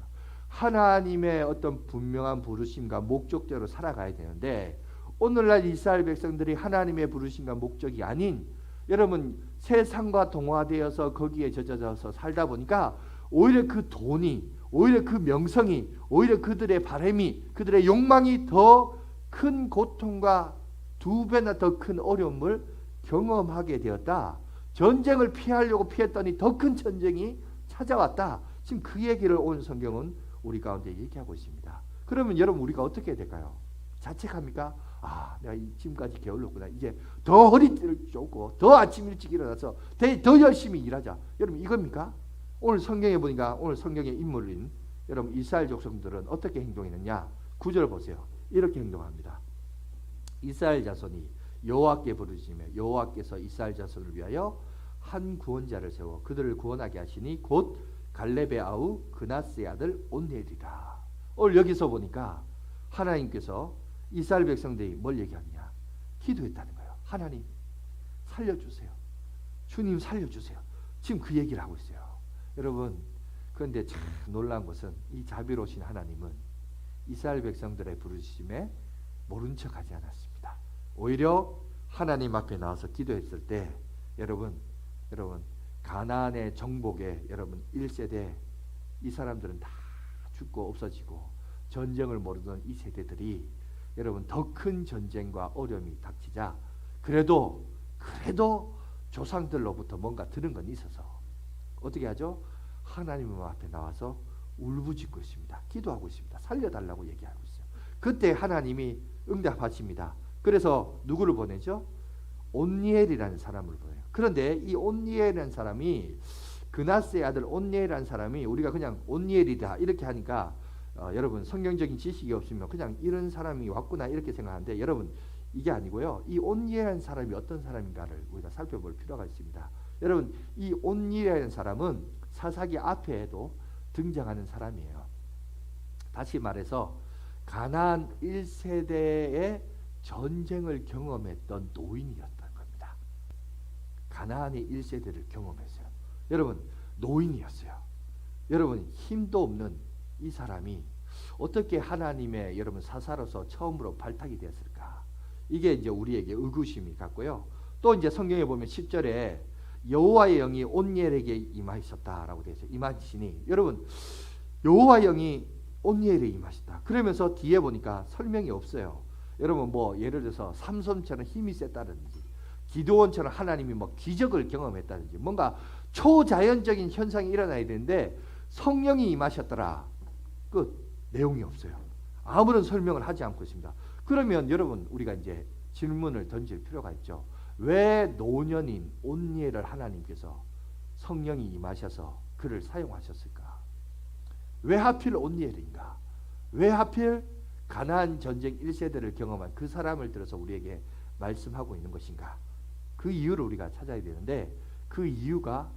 하나님의 어떤 분명한 부르심과 목적대로 살아가야 되는데, 오늘날 이스라엘 백성들이 하나님의 부르심과 목적이 아닌, 여러분 세상과 동화되어서 거기에 젖어져서 살다 보니까 오히려 그 돈이, 오히려 그 명성이, 오히려 그들의 바람이, 그들의 욕망이 더 큰 고통과 2배나 더 큰 어려움을 경험하게 되었다. 전쟁을 피하려고 피했더니 더 큰 전쟁이 찾아왔다. 지금 그 얘기를 오늘 성경은 우리 가운데 얘기하고 있습니다. 그러면 여러분 우리가 어떻게 해야 될까요? 자책합니까? 아, 내가 지금까지 게을렀구나. 이제 더 허리띠를 쫓고 더 아침 일찍 일어나서 더 열심히 일하자. 여러분 이겁니까? 오늘 성경에 보니까, 오늘 성경의 인물인 여러분 이스라엘 족속들은 어떻게 행동했느냐? 9절 보세요. 이렇게 행동합니다. 이스라엘 자손이 여호와께 부르시며 여호와께서 이스라엘 자손을 위하여 한 구원자를 세워 그들을 구원하게 하시니 곧 갈렙의 아우 그나스의 아들 온니엘이라. 오늘 여기서 보니까 하나님께서 이스라엘 백성들이 뭘 얘기하느냐? 기도했다는 거예요. 하나님 살려주세요. 주님 살려주세요. 지금 그 얘기를 하고 있어요. 여러분 그런데 참 놀라운 것은 이 자비로우신 하나님은 이스라엘 백성들의 부르심에 모른 척하지 않았습니다. 오히려 하나님 앞에 나와서 기도했을 때, 여러분 가나안의 정복에 여러분 1세대 이 사람들은 다 죽고 없어지고 전쟁을 모르던 이 세대들이 여러분 더 큰 전쟁과 어려움이 닥치자 그래도 조상들로부터 뭔가 들은 건 있어서 어떻게 하죠? 하나님 앞에 나와서 울부짖고 있습니다. 기도하고 있습니다. 살려달라고 얘기하고 있어요. 그때 하나님이 응답하십니다. 그래서 누구를 보내죠? 온니엘이라는 사람을 보내요. 그런데 이 온니엘이라는 사람이, 그나스의 아들 온니엘이라는 사람이, 우리가 그냥 온니엘이다 이렇게 하니까 여러분 성경적인 지식이 없으면 그냥 이런 사람이 왔구나 이렇게 생각하는데, 여러분 이게 아니고요. 이 온니엘이라는 사람이 어떤 사람인가를 우리가 살펴볼 필요가 있습니다. 여러분 이 온니엘이라는 사람은 사사기 앞에도 등장하는 사람이에요. 다시 말해서 가나안 1세대의 전쟁을 경험했던 노인이었던 겁니다. 가나안의 1세대를 경험했어요. 여러분 노인이었어요. 여러분 힘도 없는 이 사람이 어떻게 하나님의 여러분 사사로서 처음으로 발탁이 되었을까? 이게 이제 우리에게 의구심이 같고요. 또 이제 성경에 보면 10절에 여호와의 영이 온니엘에게 임하셨다라고 되어 있어요. 임하시니, 여러분 여호와의 영이 온니엘에 임하셨다. 그러면서 뒤에 보니까 설명이 없어요. 여러분 뭐 예를 들어서 삼손처럼 힘이 셌다든지 기드온처럼 하나님이 뭐 기적을 경험했다든지 뭔가 초자연적인 현상이 일어나야 되는데 성령이 임하셨더라. 끝. 내용이 없어요. 아무런 설명을 하지 않고 있습니다. 그러면 여러분 우리가 이제 질문을 던질 필요가 있죠. 왜 노년인 온니엘을 하나님께서 성령이 임하셔서 그를 사용하셨을까? 왜 하필 온니엘인가? 왜 하필 가나안 전쟁 1세대를 경험한 그 사람을 들어서 우리에게 말씀하고 있는 것인가? 그 이유를 우리가 찾아야 되는데, 그 이유가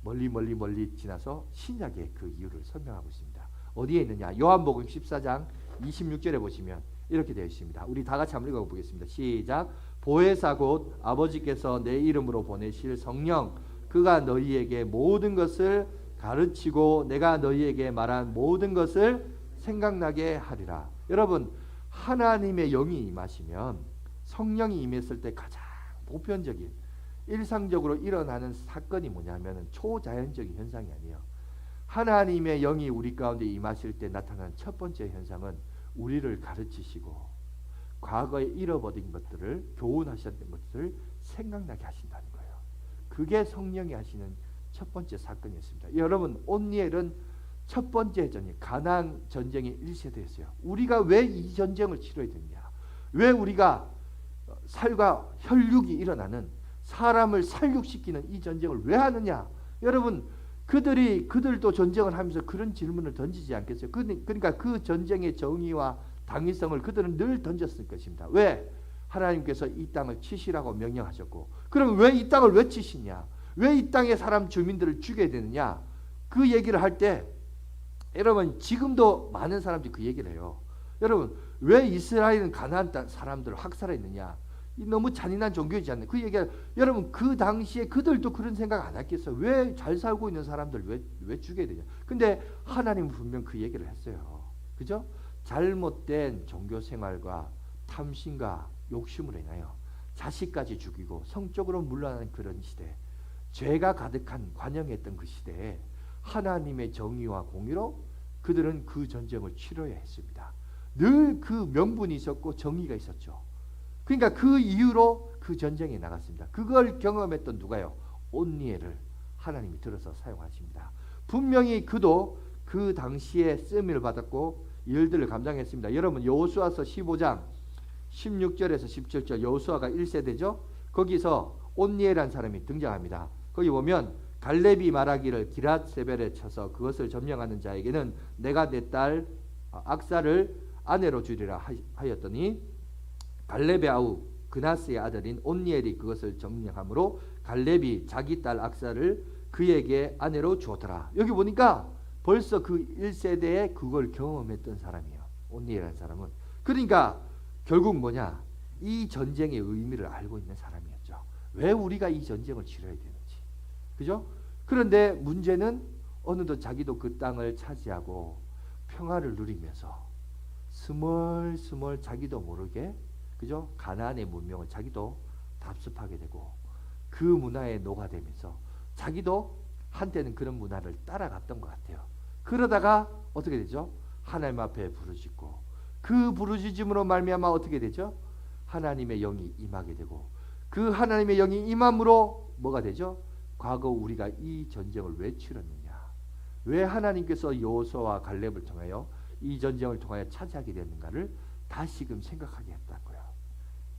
멀리 지나서 신약의 그 이유를 설명하고 있습니다. 어디에 있느냐? 요한복음 14장 26절에 보시면 이렇게 되어 있습니다. 우리 다 같이 한번 읽어보겠습니다. 시작. 보혜사 곧 아버지께서 내 이름으로 보내실 성령, 그가 너희에게 모든 것을 가르치고 내가 너희에게 말한 모든 것을 생각나게 하리라. 여러분 하나님의 영이 임하시면, 성령이 임했을 때 가장 보편적인 일상적으로 일어나는 사건이 뭐냐면 초자연적인 현상이 아니에요. 하나님의 영이 우리 가운데 임하실 때 나타나는 첫 번째 현상은 우리를 가르치시고 과거에 잃어버린 것들을, 교훈하셨던 것들을 생각나게 하신다는 거예요. 그게 성령이 하시는 첫 번째 사건이었습니다. 여러분 온니엘은 첫 번째 전쟁, 가나안 전쟁의 1세대였어요. 우리가 왜 이 전쟁을 치러야 되느냐? 왜 우리가 살과 혈육이 일어나는, 사람을 살육시키는 이 전쟁을 왜 하느냐? 여러분 그들도 전쟁을 하면서 그런 질문을 던지지 않겠어요? 그러니까 그 전쟁의 정의와 당위성을 그들은 늘 던졌을 것입니다. 왜? 하나님께서 이 땅을 치시라고 명령하셨고, 그럼 왜 이 땅을 왜 치시냐? 왜 이 땅의 사람 주민들을 죽여야 되느냐? 그 얘기를 할 때 여러분 지금도 많은 사람들이 그 얘기를 해요. 여러분 왜 이스라엘은 가나안 땅 사람들을 학살했느냐? 이 너무 잔인한 종교이지 않나요? 그 얘기가 여러분 그 당시에 그들도 그런 생각 안 했겠어요. 왜 잘 살고 있는 사람들 왜 죽여야 되냐? 근데 하나님은 분명 그 얘기를 했어요. 그죠? 잘못된 종교 생활과 탐심과 욕심으로 인하여 자식까지 죽이고 성적으로 물러나는 그런 시대, 죄가 가득한 관영했던 그 시대에 하나님의 정의와 공의로 그들은 그 전쟁을 치러야 했습니다. 늘 그 명분이 있었고 정의가 있었죠. 그러니까 그 이유로 그 전쟁에 나갔습니다. 그걸 경험했던 누가요? 온니엘을 하나님이 들어서 사용하십니다. 분명히 그도 그 당시에 쓰임을 받았고 일들을 감당했습니다. 여러분 여호수아서 15장 16절에서 17절, 여호수아가 1세대죠. 거기서 온니엘이라는 사람이 등장합니다. 거기 보면 갈렙이 말하기를 기랏세벨에 쳐서 그것을 점령하는 자에게는 내가 내 딸 악사를 아내로 주리라 하였더니 갈렙의 아우 그나스의 아들인 온니엘이 그것을 점령함으로 갈렙이 자기 딸 악사를 그에게 아내로 주었더라. 여기 보니까 벌써 그 1세대에 그걸 경험했던 사람이에요. 온니엘이라는 사람은. 그러니까 결국 뭐냐? 이 전쟁의 의미를 알고 있는 사람이었죠. 왜 우리가 이 전쟁을 치러야 되는지. 그죠? 그런데 문제는 어느덧 자기도 그 땅을 차지하고 평화를 누리면서 스멀스멀 자기도 모르게, 그죠? 가나안의 문명을 자기도 답습하게 되고 그 문화에 녹아들면서 자기도 한때는 그런 문화를 따라갔던 것 같아요. 그러다가 어떻게 되죠? 하나님 앞에 부르짖고 그 부르짖음으로 말미암아 어떻게 되죠? 하나님의 영이 임하게 되고 그 하나님의 영이 임함으로 뭐가 되죠? 과거 우리가 이 전쟁을 왜 치렀느냐? 왜 하나님께서 여호수아와 갈렙을 통하여 이 전쟁을 통하여 차지하게 됐는가를 다시금 생각하게 했다는 거예요.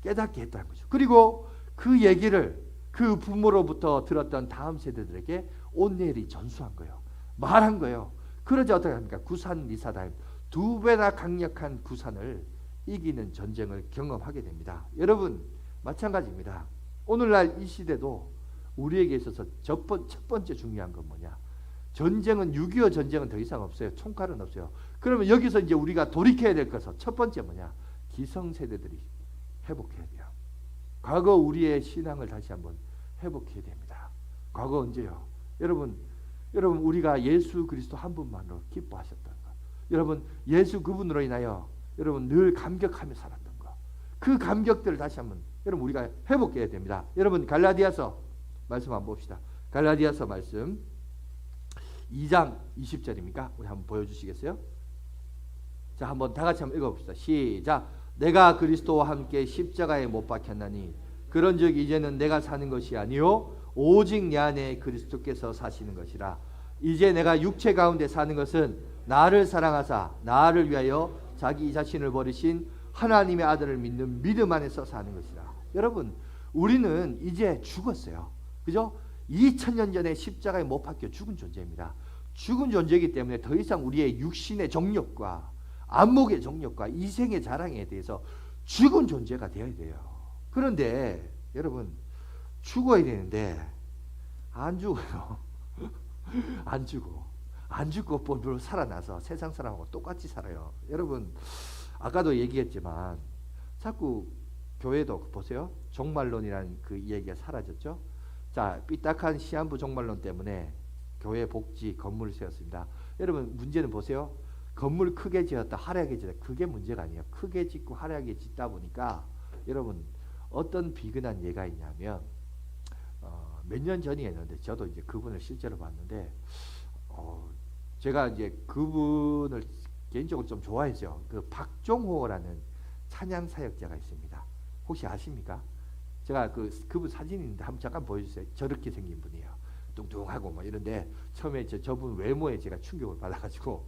깨닫게 했다는 거죠. 그리고 그 얘기를 그 부모로부터 들었던 다음 세대들에게 온니엘이 전수한 거예요. 말한 거예요. 그러자 어떻게 합니까? 구산 리사다임, 2배나 강력한 구산을 이기는 전쟁을 경험하게 됩니다. 여러분 마찬가지입니다. 오늘날 이 시대도 우리에게 있어서 첫 번째 중요한 건 뭐냐? 전쟁은 6.25 전쟁은 더 이상 없어요. 총칼은 없어요. 그러면 여기서 이제 우리가 돌이켜야 될 것은 첫 번째 뭐냐? 기성세대들이 회복해야 돼요. 과거 우리의 신앙을 다시 한번 회복해야 됩니다. 과거 언제요? 여러분 우리가 예수 그리스도 한 분만으로 기뻐하셨다는 것. 여러분 예수 그분으로 인하여 여러분 늘 감격하며 살았던 것. 그 감격들을 다시 한번 여러분 우리가 회복해야 됩니다. 여러분 갈라디아서 말씀 한번 봅시다. 갈라디아서 말씀 2장 20절입니까? 우리 한번 보여주시겠어요? 자, 한번 다 같이 한번 읽어봅시다. 시작. 내가 그리스도와 함께 십자가에 못 박혔나니 그런즉 이제는 내가 사는 것이 아니요 오직 내 안에 그리스도께서 사시는 것이라. 이제 내가 육체 가운데 사는 것은 나를 사랑하사 나를 위하여 자기 자신을 버리신 하나님의 아들을 믿는 믿음 안에서 사는 것이라. 여러분 우리는 이제 죽었어요. 그죠? 2000년 전에 십자가에 못 박혀 죽은 존재입니다. 죽은 존재이기 때문에 더 이상 우리의 육신의 정욕과 안목의 정욕과 이생의 자랑에 대해서 죽은 존재가 되어야 돼요. 그런데 여러분 죽어야 되는데 안 죽어요. 안 죽고 또 살아나서 세상 사람하고 똑같이 살아요. 여러분 아까도 얘기했지만 자꾸 교회도 보세요. 종말론이라는 그 얘기가 사라졌죠. 자, 삐딱한 시한부 종말론 때문에 교회 복지 건물을 세웠습니다. 여러분 문제는 보세요. 건물 크게 지었다 화려하게 지었다 그게 문제가 아니에요. 크게 짓고 화려하게 짓다 보니까 여러분 어떤 비근한 예가 있냐면 몇 년 전이었는데 저도 이제 그분을 실제로 봤는데 제가 이제 그분을 개인적으로 좀 좋아했죠. 그 박종호라는 찬양 사역자가 있습니다. 혹시 아십니까? 제가 그분 사진이 있는데 한번 잠깐 보여주세요. 저렇게 생긴 분이에요. 뚱뚱하고 뭐 이런데 처음에 저분 외모에 제가 충격을 받아가지고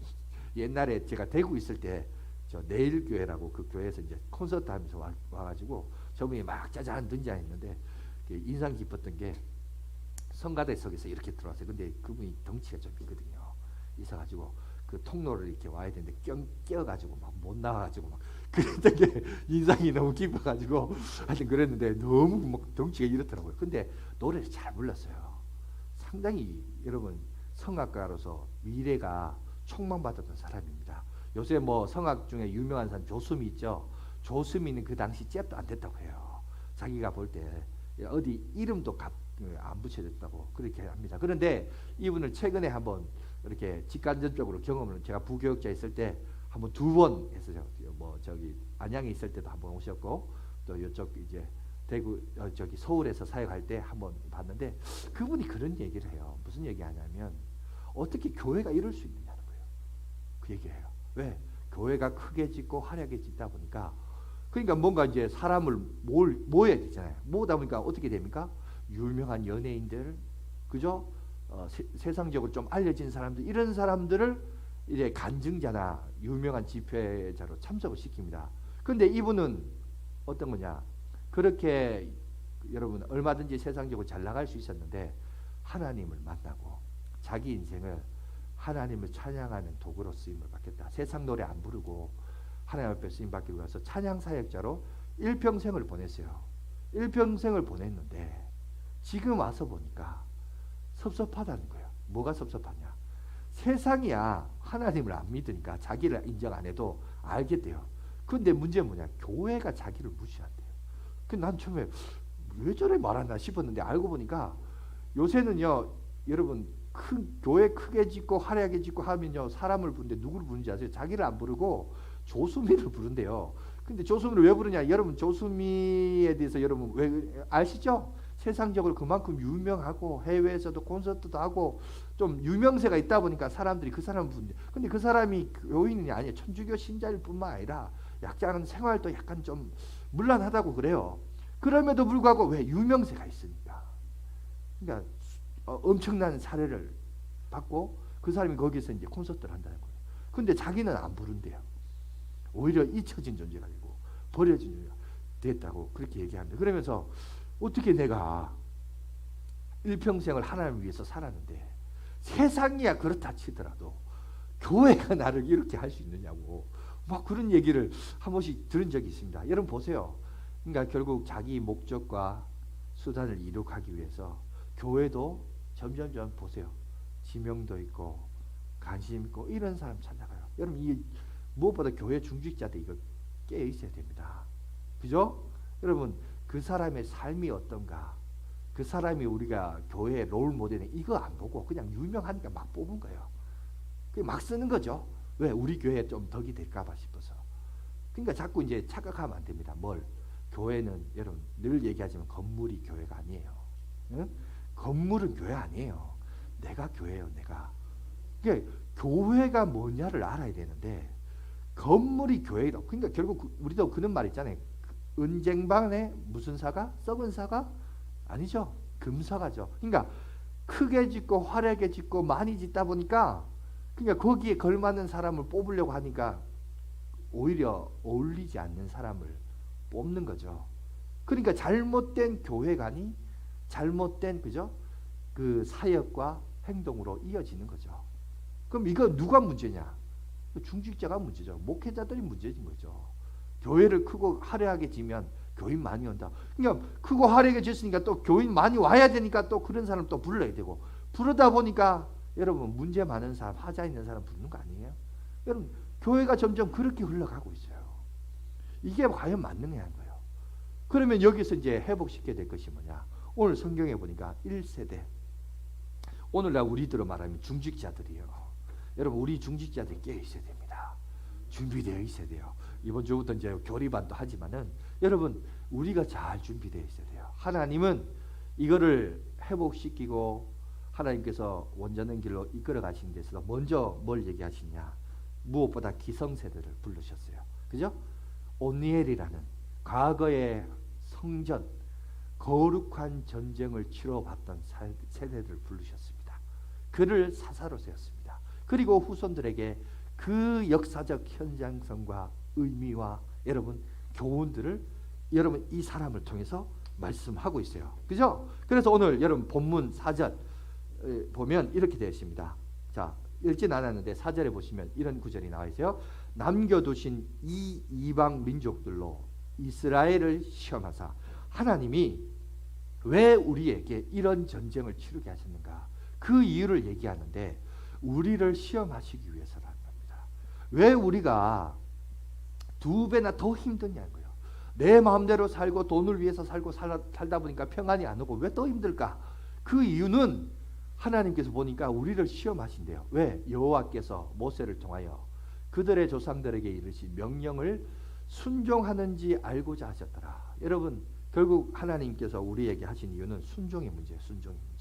옛날에 제가 대구 있을 때 저 내일교회라고 그 교회에서 이제 콘서트 하면서 와가지고 저분이 막 짜잔 등장했는데 인상 깊었던 게 성가대석에서 이렇게 들어왔어요. 근데 그분이 덩치가 좀 있거든요. 있어가지고 그 통로를 이렇게 와야 되는데 껴가지고 막 못 나와가지고 막 그랬던 게 인상이 너무 깊어가지고 하여튼 그랬는데 너무 막 덩치가 이렇더라고요. 근데 노래를 잘 불렀어요. 상당히 여러분 성악가로서 미래가 촉망받았던 사람입니다. 요새 뭐 성악 중에 유명한 사람 조수미 있죠. 조수미는 그 당시 잽도 안 됐다고 해요. 자기가 볼 때 어디 이름도 안 붙여졌다고 그렇게 합니다. 그런데 이분을 최근에 한번 이렇게 직간접적으로 경험을 제가 부교육자 있을 때 한번 2번 했어요. 뭐 저기 안양에 있을 때도 한번 오셨고 또 이쪽 이제 대구 저기 서울에서 사역할 때 한번 봤는데 그분이 그런 얘기를 해요. 무슨 얘기하냐면 어떻게 교회가 이럴 수 있느냐는 거예요. 그 얘기를 해요. 왜? 교회가 크게 짓고 화려하게 짓다 보니까 그러니까 뭔가 이제 사람을 모여야 되잖아요. 모으다 보니까 어떻게 됩니까? 유명한 연예인들, 그죠? 세상적으로 좀 알려진 사람들, 이런 사람들을 이제 간증자나 유명한 집회자로 참석을 시킵니다. 근데 이분은 어떤 거냐? 그렇게 여러분 얼마든지 세상적으로 잘 나갈 수 있었는데 하나님을 만나고 자기 인생을 하나님을 찬양하는 도구로 쓰임을 받겠다. 세상 노래 안 부르고 하나님 앞에 쓰임 받기 위해서 찬양 사역자로 일평생을 보냈어요. 일평생을 보냈는데 지금 와서 보니까 섭섭하다는 거예요. 뭐가 섭섭하냐? 세상이야 하나님을 안 믿으니까 자기를 인정 안 해도 알겠대요. 근데 문제는 뭐냐? 교회가 자기를 무시한대요. 난 처음에 왜 저래 말하나 싶었는데 알고 보니까 요새는요 여러분 교회 크게 짓고 화려하게 짓고 하면요 사람을 부르는데 누구를 부르는지 아세요? 자기를 안 부르고 조수미를 부른대요. 근데 조수미를 왜 부르냐? 여러분 조수미에 대해서 여러분 왜 아시죠? 세상적으로 그만큼 유명하고 해외에서도 콘서트도 하고 좀 유명세가 있다 보니까 사람들이 그 사람을 부른대. 근데 그 사람이 교인이 아니에요. 천주교 신자일 뿐만 아니라 약간 생활도 약간 좀 문란하다고 그래요. 그럼에도 불구하고 왜? 유명세가 있으니까. 그러니까 엄청난 사례를 받고 그 사람이 거기서 이제 콘서트를 한다는 거예요. 근데 자기는 안 부른대요. 오히려 잊혀진 존재가 되고 버려진 존재가 됐다고 그렇게 얘기합니다. 그러면서 어떻게 내가 일평생을 하나님을 위해서 살았는데 세상이야 그렇다 치더라도 교회가 나를 이렇게 할 수 있느냐고 막 그런 얘기를 한 번씩 들은 적이 있습니다. 여러분 보세요. 그러니까 결국 자기 목적과 수단을 이룩하기 위해서 교회도 점점점 보세요. 지명도 있고 관심 있고 이런 사람 찾아가요. 여러분 이 무엇보다 교회 중직자들 이거 깨어 있어야 됩니다. 그죠? 여러분 그 사람의 삶이 어떤가? 그 사람이 우리가 교회 롤 모델에 이거 안 보고 그냥 유명하니까 막 뽑은 거예요. 막 쓰는 거죠. 왜? 우리 교회에 좀 덕이 될까봐 싶어서. 그러니까 자꾸 이제 착각하면 안 됩니다. 뭘? 교회는 여러분 늘 얘기하지만 건물이 교회가 아니에요. 응? 건물은 교회 아니에요. 내가 교회예요. 내가. 그러니까 교회가 뭐냐를 알아야 되는데 건물이 교회다. 그러니까 결국 우리도 그런 말 있잖아요. 은쟁반에 무슨 사가? 썩은 사가? 아니죠. 금사가죠. 그러니까 크게 짓고 화려하게 짓고 많이 짓다 보니까 그러니까 거기에 걸맞는 사람을 뽑으려고 하니까 오히려 어울리지 않는 사람을 뽑는 거죠. 그러니까 잘못된 교회관이 잘못된 그죠? 그 사역과 행동으로 이어지는 거죠. 그럼 이거 누가 문제냐? 중직자가 문제죠. 목회자들이 문제인 거죠. 교회를 크고 화려하게 지면 교인 많이 온다. 그러니까 크고 화려하게 짓으니까 또 교인 많이 와야 되니까 또 그런 사람 또 불러야 되고 부르다 보니까 여러분 문제 많은 사람, 화자 있는 사람 부르는 거 아니에요? 여러분 교회가 점점 그렇게 흘러가고 있어요. 이게 과연 맞느냐는 거예요. 그러면 여기서 이제 회복시켜야 될 것이 뭐냐? 오늘 성경에 보니까 1세대 오늘날 우리들로 말하면 중직자들이에요. 여러분 우리 중직자들이 깨어 있어야 됩니다. 준비되어 있어야 돼요. 이번 주부터 이제 교리반도 하지만은 여러분 우리가 잘 준비되어 있어야 돼요. 하나님은 이거를 회복시키고 하나님께서 원전한 길로 이끌어 가시는 데서 먼저 뭘 얘기하시냐? 무엇보다 기성세대를 부르셨어요. 그죠? 온니엘이라는 과거의 성전 거룩한 전쟁을 치러봤던 세대를 부르셨습니다. 그를 사사로 세웠습니다. 그리고 후손들에게 그 역사적 현장성과 의미와 여러분 교훈들을 여러분 이 사람을 통해서 말씀하고 있어요. 그죠? 그래서 오늘 여러분 본문 4절 보면 이렇게 되어 있습니다. 자, 읽진 않았는데 4절에 보시면 이런 구절이 나와 있어요. 남겨두신 이 이방 민족들로 이스라엘을 시험하사 하나님이 왜 우리에게 이런 전쟁을 치르게 하셨는가? 그 이유를 얘기하는데 우리를 시험하시기 위해서라는 겁니다. 왜 우리가 두 배나 더 힘드냐는 거예요. 내 마음대로 살고 돈을 위해서 살고 살다 보니까 평안이 안 오고 왜 더 힘들까? 그 이유는 하나님께서 보니까 우리를 시험하신대요. 왜? 여호와께서 모세를 통하여 그들의 조상들에게 이르신 명령을 순종하는지 알고자 하셨더라. 여러분, 결국 하나님께서 우리에게 하신 이유는 순종의 문제예요. 순종의 문제.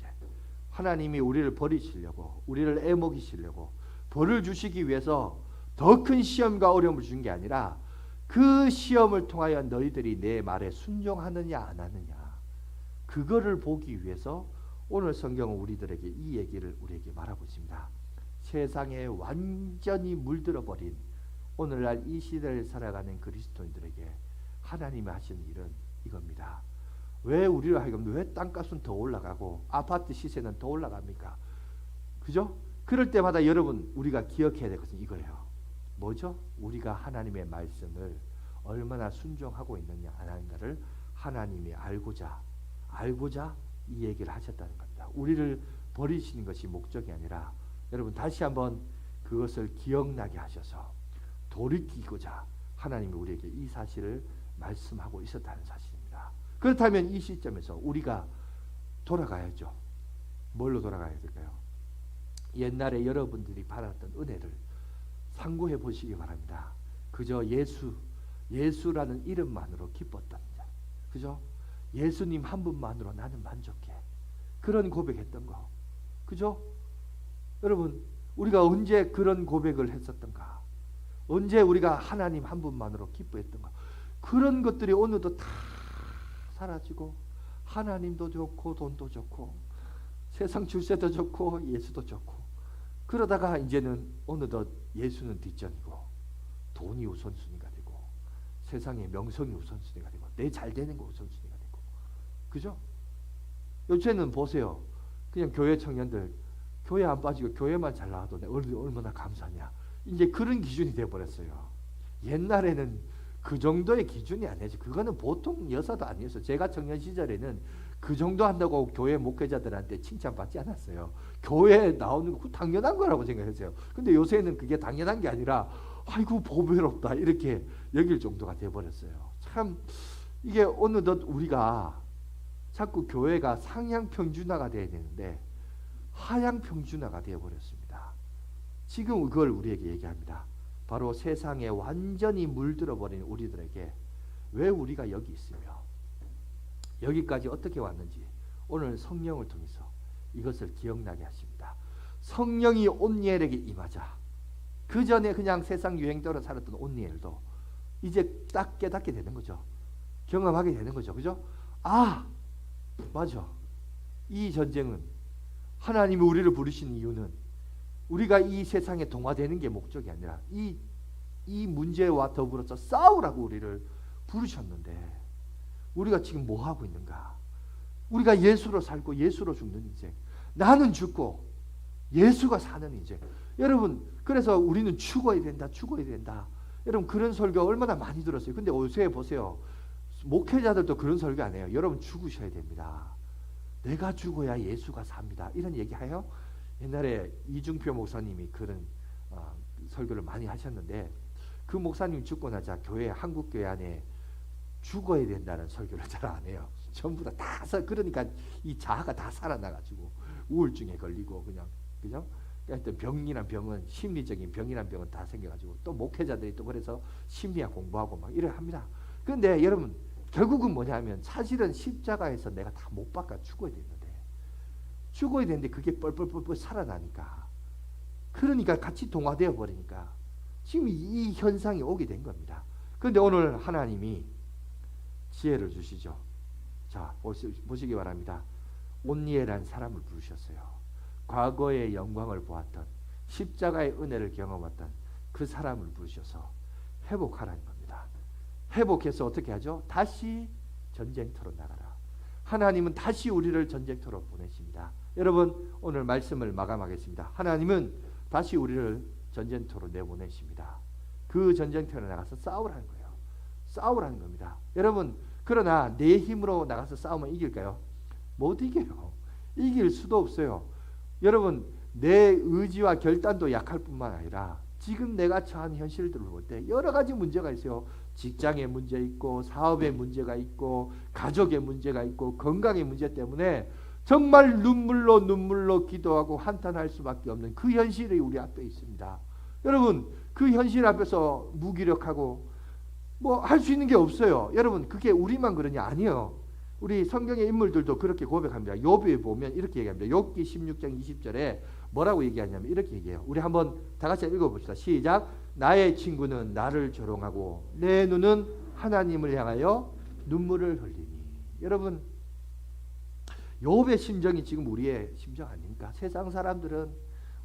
하나님이 우리를 버리시려고, 우리를 애먹이시려고 벌을 주시기 위해서 더 큰 시험과 어려움을 주신 게 아니라 그 시험을 통하여 너희들이 내 말에 순종하느냐 안 하느냐, 그거를 보기 위해서 오늘 성경은 우리들에게 이 얘기를 우리에게 말하고 있습니다. 세상에 완전히 물들어 버린 오늘날 이 시대를 살아가는 그리스도인들에게 하나님이 하시는 일은 이겁니다. 왜 우리를 하여금 왜 땅값은 더 올라가고 아파트 시세는 더 올라갑니까? 그죠? 그럴 때마다 여러분 우리가 기억해야 될 것은 이거예요. 뭐죠? 우리가 하나님의 말씀을 얼마나 순종하고 있느냐 안 하는가를 하나님이 알고자 이 얘기를 하셨다는 겁니다. 우리를 버리시는 것이 목적이 아니라 여러분 다시 한번 그것을 기억나게 하셔서 돌이키고자 하나님이 우리에게 이 사실을 말씀하고 있었다는 사실입니다. 그렇다면 이 시점에서 우리가 돌아가야죠. 뭘로 돌아가야 될까요? 옛날에 여러분들이 받았던 은혜를 상고해 보시기 바랍니다. 그저 예수라는 이름만으로 기뻤던 자, 그죠? 예수님 한 분만으로 나는 만족해. 그런 고백했던 거, 그죠? 여러분, 우리가 언제 그런 고백을 했었던가? 언제 우리가 하나님 한 분만으로 기뻐했던가? 그런 것들이 오늘도 다 사라지고 하나님도 좋고 돈도 좋고 세상 출세도 좋고 예수도 좋고 그러다가 이제는 어느덧 예수는 뒷전이고 돈이 우선순위가 되고 세상의 명성이 우선순위가 되고 내 잘되는 거 우선순위가 되고, 그죠? 요새는 보세요. 그냥 교회 청년들 교회 안 빠지고 교회만 잘 나와도 내가 얼마나 감사하냐. 이제 그런 기준이 되어버렸어요. 옛날에는 그 정도의 기준이 아니지. 그거는 보통 여사도 아니었어요. 제가 청년 시절에는 그 정도 한다고 교회 목회자들한테 칭찬받지 않았어요. 교회에 나오는 거 당연한 거라고 생각했어요. 근데 요새는 그게 당연한 게 아니라 아이고 보배롭다 이렇게 여길 정도가 돼버렸어요. 참 이게 어느덧 우리가 자꾸 교회가 상향 평준화가 돼야 되는데 하향 평준화가 되어버렸습니다. 지금 그걸 우리에게 얘기합니다. 바로 세상에 완전히 물들어 버린 우리들에게 왜 우리가 여기 있으며 여기까지 어떻게 왔는지 오늘 성령을 통해서 이것을 기억나게 하십니다. 성령이 온니엘에게 임하자 그 전에 그냥 세상 유행대로 살았던 온니엘도 이제 딱 깨닫게 되는 거죠. 경험하게 되는 거죠. 그죠? 아, 맞아. 이 전쟁은 하나님이 우리를 부르신 이유는 우리가 이 세상에 동화되는 게 목적이 아니라 이 문제와 더불어서 싸우라고 우리를 부르셨는데 우리가 지금 뭐 하고 있는가? 우리가 예수로 살고 예수로 죽는 인생, 나는 죽고 예수가 사는 인생. 여러분, 그래서 우리는 죽어야 된다. 여러분, 그런 설교 얼마나 많이 들었어요. 근데 요새 보세요. 목회자들도 그런 설교 안 해요. 여러분 죽으셔야 됩니다. 내가 죽어야 예수가 삽니다. 이런 얘기해요. 옛날에 이중표 목사님이 그런 설교를 많이 하셨는데 그 목사님이 죽고 나자 한국교회 안에 죽어야 된다는 설교를 잘 안 해요. 전부 다 그러니까 이 자아가 다 살아나가지고 우울증에 걸리고 그냥, 그죠? 하여튼 병이란 병은 심리적인 병이란 병은 다 생겨가지고 또 목회자들이 또 그래서 심리학 공부하고 막 이래 합니다. 그런데 여러분 결국은 뭐냐면 사실은 십자가에서 내가 다 못 박아 죽어야 되는데 그게 뻘뻘뻘 살아나니까, 그러니까 같이 동화되어 버리니까 지금 이 현상이 오게 된 겁니다. 그런데 오늘 하나님이 지혜를 주시죠. 자, 보시기 바랍니다. 온니엘이라는 사람을 부르셨어요. 과거의 영광을 보았던 십자가의 은혜를 경험했던 그 사람을 부르셔서 회복하라는 겁니다. 회복해서 어떻게 하죠? 다시 전쟁터로 나가라. 하나님은 다시 우리를 전쟁터로 보내십니다. 여러분, 오늘 말씀을 마감하겠습니다. 하나님은 다시 우리를 전쟁터로 내보내십니다. 그 전쟁터에 나가서 싸우라는 거예요. 싸우라는 겁니다. 여러분, 그러나 내 힘으로 나가서 싸우면 이길까요? 못 이겨요. 이길 수도 없어요. 여러분, 내 의지와 결단도 약할 뿐만 아니라 지금 내가 처한 현실들을 볼 때 여러 가지 문제가 있어요. 직장에 문제 있고, 사업에 문제가 있고, 가족에 문제가 있고, 건강의 문제 때문에 정말 눈물로 기도하고 한탄할 수밖에 없는 그 현실이 우리 앞에 있습니다. 여러분, 그 현실 앞에서 무기력하고 뭐 할 수 있는 게 없어요. 여러분, 그게 우리만 그러냐? 아니에요. 우리 성경의 인물들도 그렇게 고백합니다. 욥에 보면 이렇게 얘기합니다. 욥기 16장 20절에 뭐라고 얘기하냐면 이렇게 얘기해요. 우리 한번 다 같이 읽어봅시다. 시작. 나의 친구는 나를 조롱하고 내 눈은 하나님을 향하여 눈물을 흘리니. 여러분, 욥의 심정이 지금 우리의 심정 아닙니까? 세상 사람들은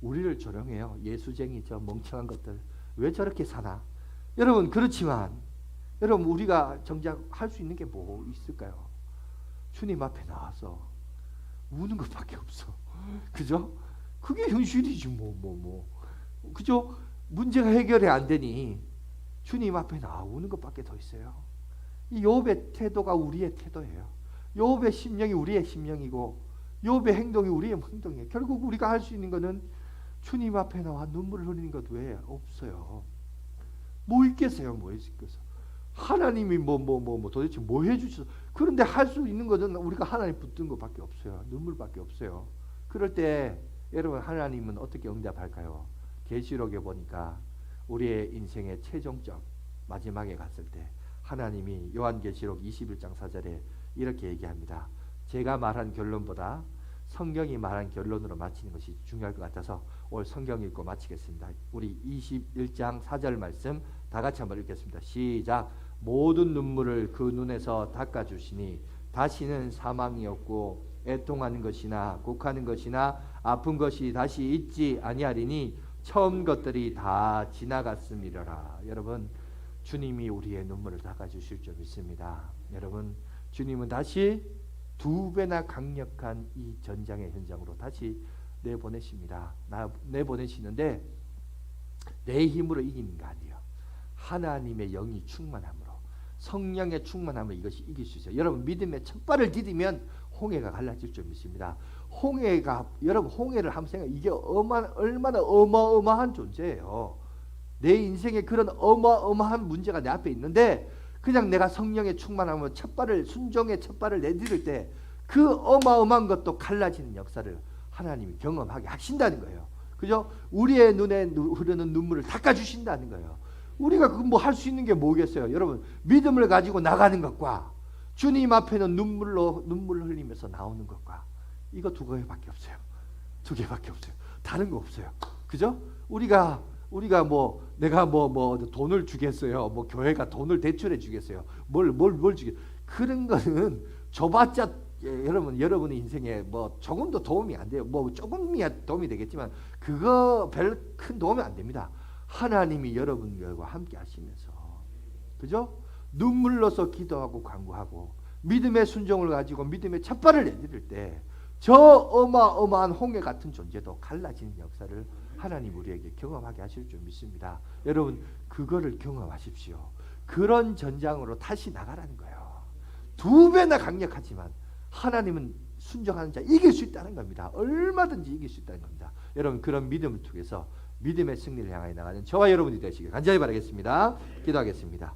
우리를 조롱해요. 예수쟁이죠. 멍청한 것들. 왜 저렇게 사나? 여러분, 그렇지만 여러분, 우리가 정작 할 수 있는 게 뭐 있을까요? 주님 앞에 나와서 우는 것밖에 없어. 그죠? 그게 현실이지 뭐. 그죠? 문제가 해결이 안 되니 주님 앞에 나와 우는 것밖에 더 있어요. 이 욥의 태도가 우리의 태도예요. 욥의 심령이 우리의 심령이고 욥의 행동이 우리의 행동이에요. 결국 우리가 할 수 있는 것은 주님 앞에 나와 눈물을 흘리는 것 외에 없어요. 뭐 있겠어요? 뭐 있겠어? 하나님이 도대체 뭐 해주셔? 그런데 할 수 있는 것은 우리가 하나님 붙든 것밖에 없어요. 눈물밖에 없어요. 그럴 때 여러분, 하나님은 어떻게 응답할까요? 계시록에 보니까 우리의 인생의 최종적 마지막에 갔을 때 하나님이 요한계시록 21장 4절에 이렇게 얘기합니다. 제가 말한 결론보다 성경이 말한 결론으로 마치는 것이 중요할 것 같아서 오늘 성경 읽고 마치겠습니다. 우리 21장 4절 말씀 다 같이 한번 읽겠습니다. 시작. 모든 눈물을 그 눈에서 닦아주시니 다시는 사망이 없고 애통하는 것이나 곡하는 것이나 아픈 것이 다시 있지 아니하리니 처음 것들이 다 지나갔음이로라. 여러분, 주님이 우리의 눈물을 닦아주실 줄 믿습니다. 여러분, 주님은 다시 두 배나 강력한 이 전장의 현장으로 다시 내보내십니다. 내보내시는데 내 힘으로 이기는 거 아니에요. 하나님의 영이 충만함으로, 성령의 충만함으로 이것이 이길 수 있어요. 여러분, 믿음의 첫 발을 디디면 홍해가 갈라질 줄 믿습니다. 여러분, 홍해를 한번 생각해. 이게 얼마나 어마어마한 존재예요. 내 인생에 그런 어마어마한 문제가 내 앞에 있는데 그냥 내가 성령의 충만함으로 순종의 첫 발을 내디딜 때 그 어마어마한 것도 갈라지는 역사를 하나님이 경험하게 하신다는 거예요. 그죠? 우리의 눈에 흐르는 눈물을 닦아주신다는 거예요. 우리가 그 뭐 할 수 있는 게 뭐겠어요? 여러분, 믿음을 가지고 나가는 것과 주님 앞에는 눈물을 흘리면서 나오는 것과 이거 두 개밖에 없어요. 두 개밖에 없어요. 다른 거 없어요. 그죠? 우리가 내가 돈을 주겠어요. 뭐 교회가 돈을 대출해 주겠어요. 뭘 주겠어요. 그런 거는 줘봤자 여러분의 인생에 뭐 조금도 도움이 안 돼요. 뭐 조금이야 도움이 되겠지만 그거 별 큰 도움이 안 됩니다. 하나님이 여러분들과 함께 하시면서, 그죠? 눈물로서 기도하고 간구하고 믿음의 순종을 가지고 믿음의 첫 발을 내디딜 때 저 어마어마한 홍해 같은 존재도 갈라지는 역사를 하나님 우리에게 경험하게 하실 줄 믿습니다. 여러분, 그거를 경험하십시오. 그런 전장으로 다시 나가라는 거예요. 두 배나 강력하지만 하나님은 순종하는 자 이길 수 있다는 겁니다. 얼마든지 이길 수 있다는 겁니다. 여러분, 그런 믿음을 통해서 믿음의 승리를 향하여 나가는 저와 여러분이 되시길 간절히 바라겠습니다. 기도하겠습니다.